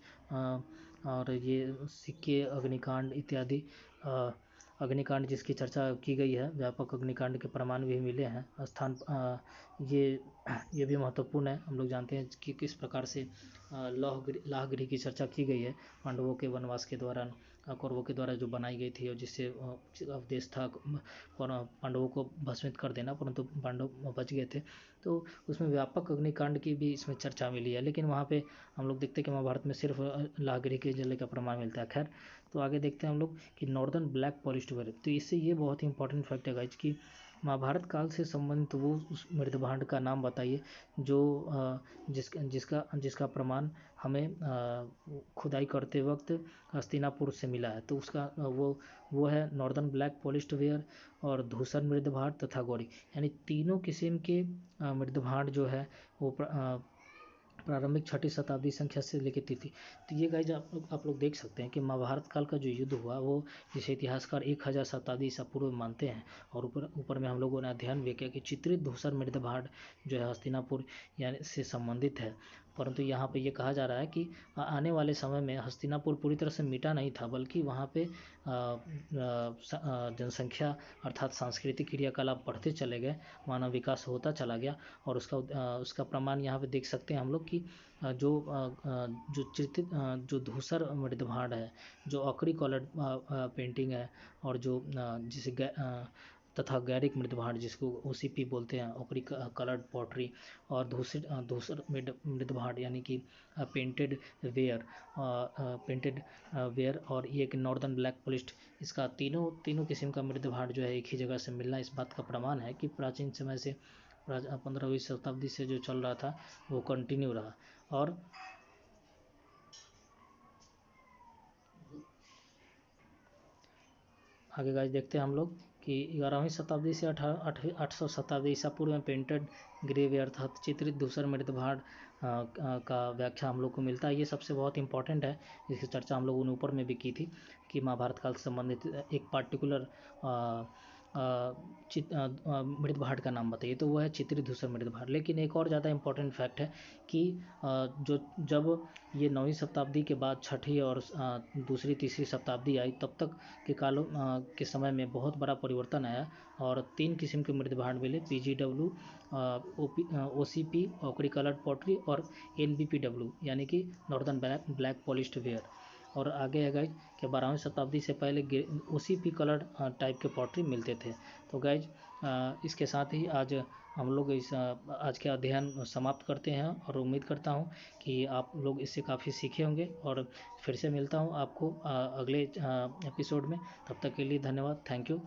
[SPEAKER 1] और ये सिक्के, अग्निकांड इत्यादि, अग्निकांड जिसकी चर्चा की गई है, व्यापक अग्निकांड के प्रमाण भी मिले हैं। ये भी महत्वपूर्ण है। हम लोग जानते हैं कि किस प्रकार से लाहगृह की चर्चा की गई है पांडवों के वनवास के दौरान, कौरवों के द्वारा जो बनाई गई थी और जिससे उद्देश्य था पांडवों को भस्मित कर देना, परंतु पांडव बच गए थे। तो उसमें व्यापक अग्निकांड की भी इसमें चर्चा मिली है, लेकिन वहाँ पे हम लोग देखते हैं कि महाभारत में सिर्फ लाहगृह के जले का प्रमाण मिलता है। खैर, तो आगे देखते हैं हम लोग कि नॉर्दर्न ब्लैक पॉलिश्ड वेयर। तो इससे ये बहुत ही इंपॉर्टेंट फैक्ट है गाइज कि महाभारत काल से संबंधित वो उस मृदभांड का नाम बताइए जो जिसका प्रमाण हमें खुदाई करते वक्त हस्तिनापुर से मिला है। तो उसका वो है नॉर्दर्न ब्लैक पॉलिश्ड वेयर और धूसर मृदभांड तथा गौरी, यानी तीनों किस्म के मृदभांड जो है वो प्रारंभिक 6ठी शताब्दी संख्या से लेकर तिथि। तो ये गाइज आप लोग देख सकते हैं कि महाभारत काल का जो युद्ध हुआ वो जिसे इतिहासकार 1000 शताब्दी ईसा पूर्व मानते हैं। और ऊपर में हम लोगों ने अध्ययन भी किया कि चित्रित धूसर मृदभांड जो है हस्तिनापुर यानी से संबंधित है। परंतु यहाँ पे ये कहा जा रहा है कि आने वाले समय में हस्तिनापुर पूरी तरह से मिटा नहीं था, बल्कि वहाँ पे जनसंख्या अर्थात सांस्कृतिक क्रियाकलाप बढ़ते चले गए, मानव विकास होता चला गया। और उसका प्रमाण यहाँ पे देख सकते हैं हम लोग कि जो धूसर मृदभांड है, जो ऑकरी कलर्ड पेंटिंग है, और जो जिसे तथा गैरिक मृदभांड जिसको OCP बोलते हैं, ऑकरी कलर्ड पॉटरी, और धूसर मृदभांड यानी कि पेंटेड वेयर, और ये एक नॉर्दर्न ब्लैक पॉलिश्ड, इसका तीनों किस्म का मृदभांड जो है एक ही जगह से मिलना इस बात का प्रमाण है कि प्राचीन समय से 15वीं शताब्दी से जो चल रहा था वो कंटिन्यू रहा। और आगे गाइस देखते हैं हम लोग कि 11वीं शताब्दी से 800 शताब्दी ईसा पूर्व में पेंटेड ग्रेव अर्थात चित्रित धूसर मृदभांड का व्याख्या हम लोग को मिलता है। ये सबसे बहुत इंपॉर्टेंट है, जिसकी चर्चा हम लोगों ने ऊपर में भी की थी कि महाभारत काल से संबंधित एक पार्टिकुलर मृदभांड का नाम बताइए, तो वो है चित्रित धूसर मृदभांड। लेकिन एक और ज़्यादा इंपॉर्टेंट फैक्ट है कि जब ये 9वीं शताब्दी के बाद 6ठी और दूसरी तीसरी शताब्दी आई, तब तक के कालों के समय में बहुत बड़ा परिवर्तन आया और 3 किस्म के मृदभांड मिले, PGW, OCP ऑकरी कलर्ड पॉटरी और NBPW यानी कि नॉर्दर्न ब्लैक पॉलिश्ड वेयर। और आगे है गाइज कि 12वीं शताब्दी से पहले OCP कलर्ड टाइप के पॉटरी मिलते थे। तो गाइज इसके साथ ही आज हम लोग आज के अध्ययन समाप्त करते हैं और उम्मीद करता हूँ कि आप लोग इससे काफ़ी सीखे होंगे। और फिर से मिलता हूँ आपको अगले एपिसोड में। तब तक के लिए धन्यवाद, थैंक यू।